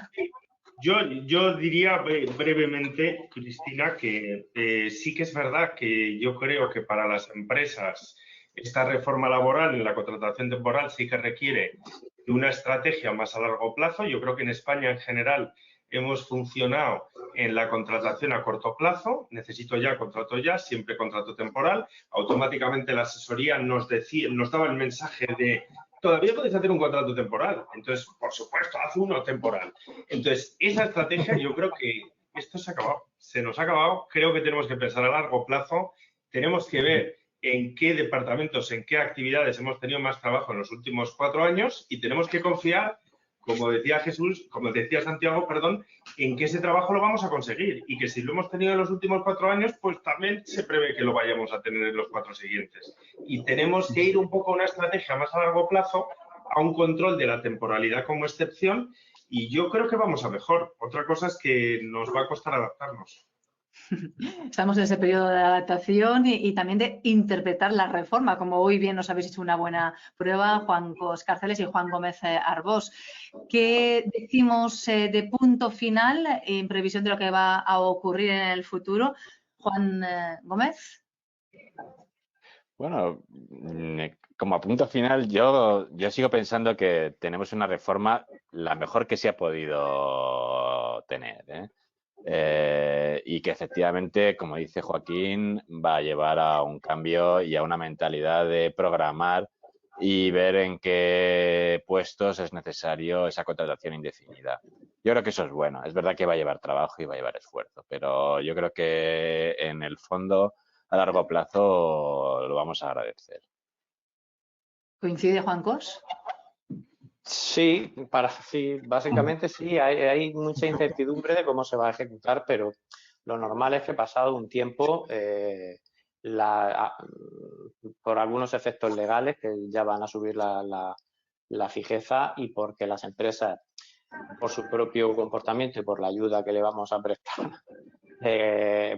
Yo diría brevemente, Cristina, que sí que es verdad que yo creo que para las empresas esta reforma laboral en la contratación temporal sí que requiere de una estrategia más a largo plazo. Yo creo que en España en general hemos funcionado en la contratación a corto plazo, necesito ya, contrato ya, siempre contrato temporal. Automáticamente la asesoría nos daba el mensaje de todavía podéis hacer un contrato temporal. Entonces, por supuesto, haz uno temporal. Entonces, esa estrategia yo creo que esto se ha acabado. Se nos ha acabado. Creo que tenemos que pensar a largo plazo. Tenemos que ver en qué departamentos, en qué actividades hemos tenido más trabajo en los últimos 4 años y tenemos que confiar, como decía Santiago, en que ese trabajo lo vamos a conseguir y que si lo hemos tenido en los últimos 4 años, pues también se prevé que lo vayamos a tener en los 4 siguientes. Y tenemos que ir un poco a una estrategia más a largo plazo, a un control de la temporalidad como excepción y yo creo que vamos a mejor. Otra cosa es que nos va a costar adaptarnos. Estamos en ese periodo de adaptación y también de interpretar la reforma, como hoy bien nos habéis hecho una buena prueba, Juan Cos Cárceles y Juan Gómez Arbós. ¿Qué decimos de punto final en previsión de lo que va a ocurrir en el futuro? Juan Gómez. Bueno, como punto final, yo sigo pensando que tenemos una reforma la mejor que se ha podido tener, y que efectivamente, como dice Joaquín, va a llevar a un cambio y a una mentalidad de programar y ver en qué puestos es necesario esa contratación indefinida. Yo creo que eso es bueno. Es verdad que va a llevar trabajo y va a llevar esfuerzo, pero yo creo que en el fondo, a largo plazo, lo vamos a agradecer. ¿Coincide Juan Cos? Sí, básicamente sí, hay mucha incertidumbre de cómo se va a ejecutar, pero lo normal es que pasado un tiempo, por algunos efectos legales que ya van a subir la fijeza y porque las empresas, por su propio comportamiento y por la ayuda que le vamos a prestar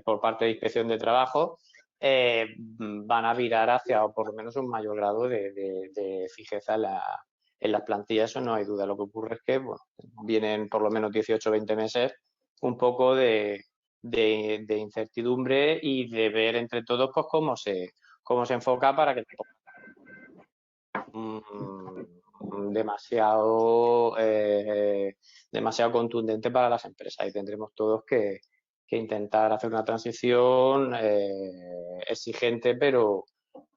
por parte de Inspección de Trabajo, van a virar hacia, o por lo menos, un mayor grado de fijeza en las plantillas. Eso no hay duda. Lo que ocurre es que vienen por lo menos 18 o 20 meses un poco de incertidumbre y de ver entre todos pues cómo se enfoca para que demasiado contundente para las empresas y tendremos todos que intentar hacer una transición exigente, pero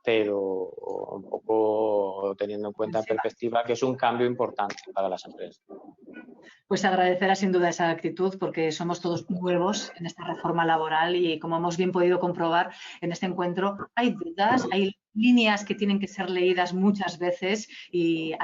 un poco teniendo en cuenta en perspectiva que es un cambio importante para las empresas. Pues agradecerá sin duda esa actitud porque somos todos nuevos en esta reforma laboral y como hemos bien podido comprobar en este encuentro, hay dudas, hay líneas que tienen que ser leídas muchas veces y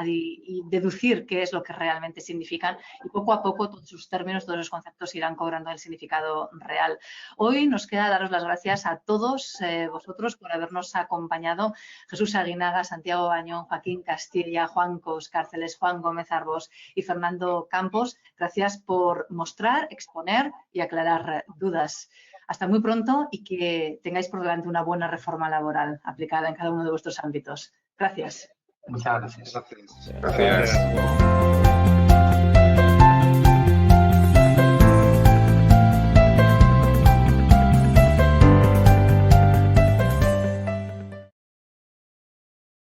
deducir qué es lo que realmente significan y poco a poco todos sus términos, todos los conceptos irán cobrando el significado real. Hoy nos queda daros las gracias a todos vosotros por habernos acompañado. Jesús Aguinaga, Santiago Bañón, Joaquín Castilla, Juan Cos Cárceles, Juan Gómez Arbós y Fernando Campos. Gracias por mostrar, exponer y aclarar dudas. Hasta muy pronto y que tengáis por delante una buena reforma laboral aplicada en cada uno de vuestros ámbitos. Gracias. Muchas gracias. Gracias.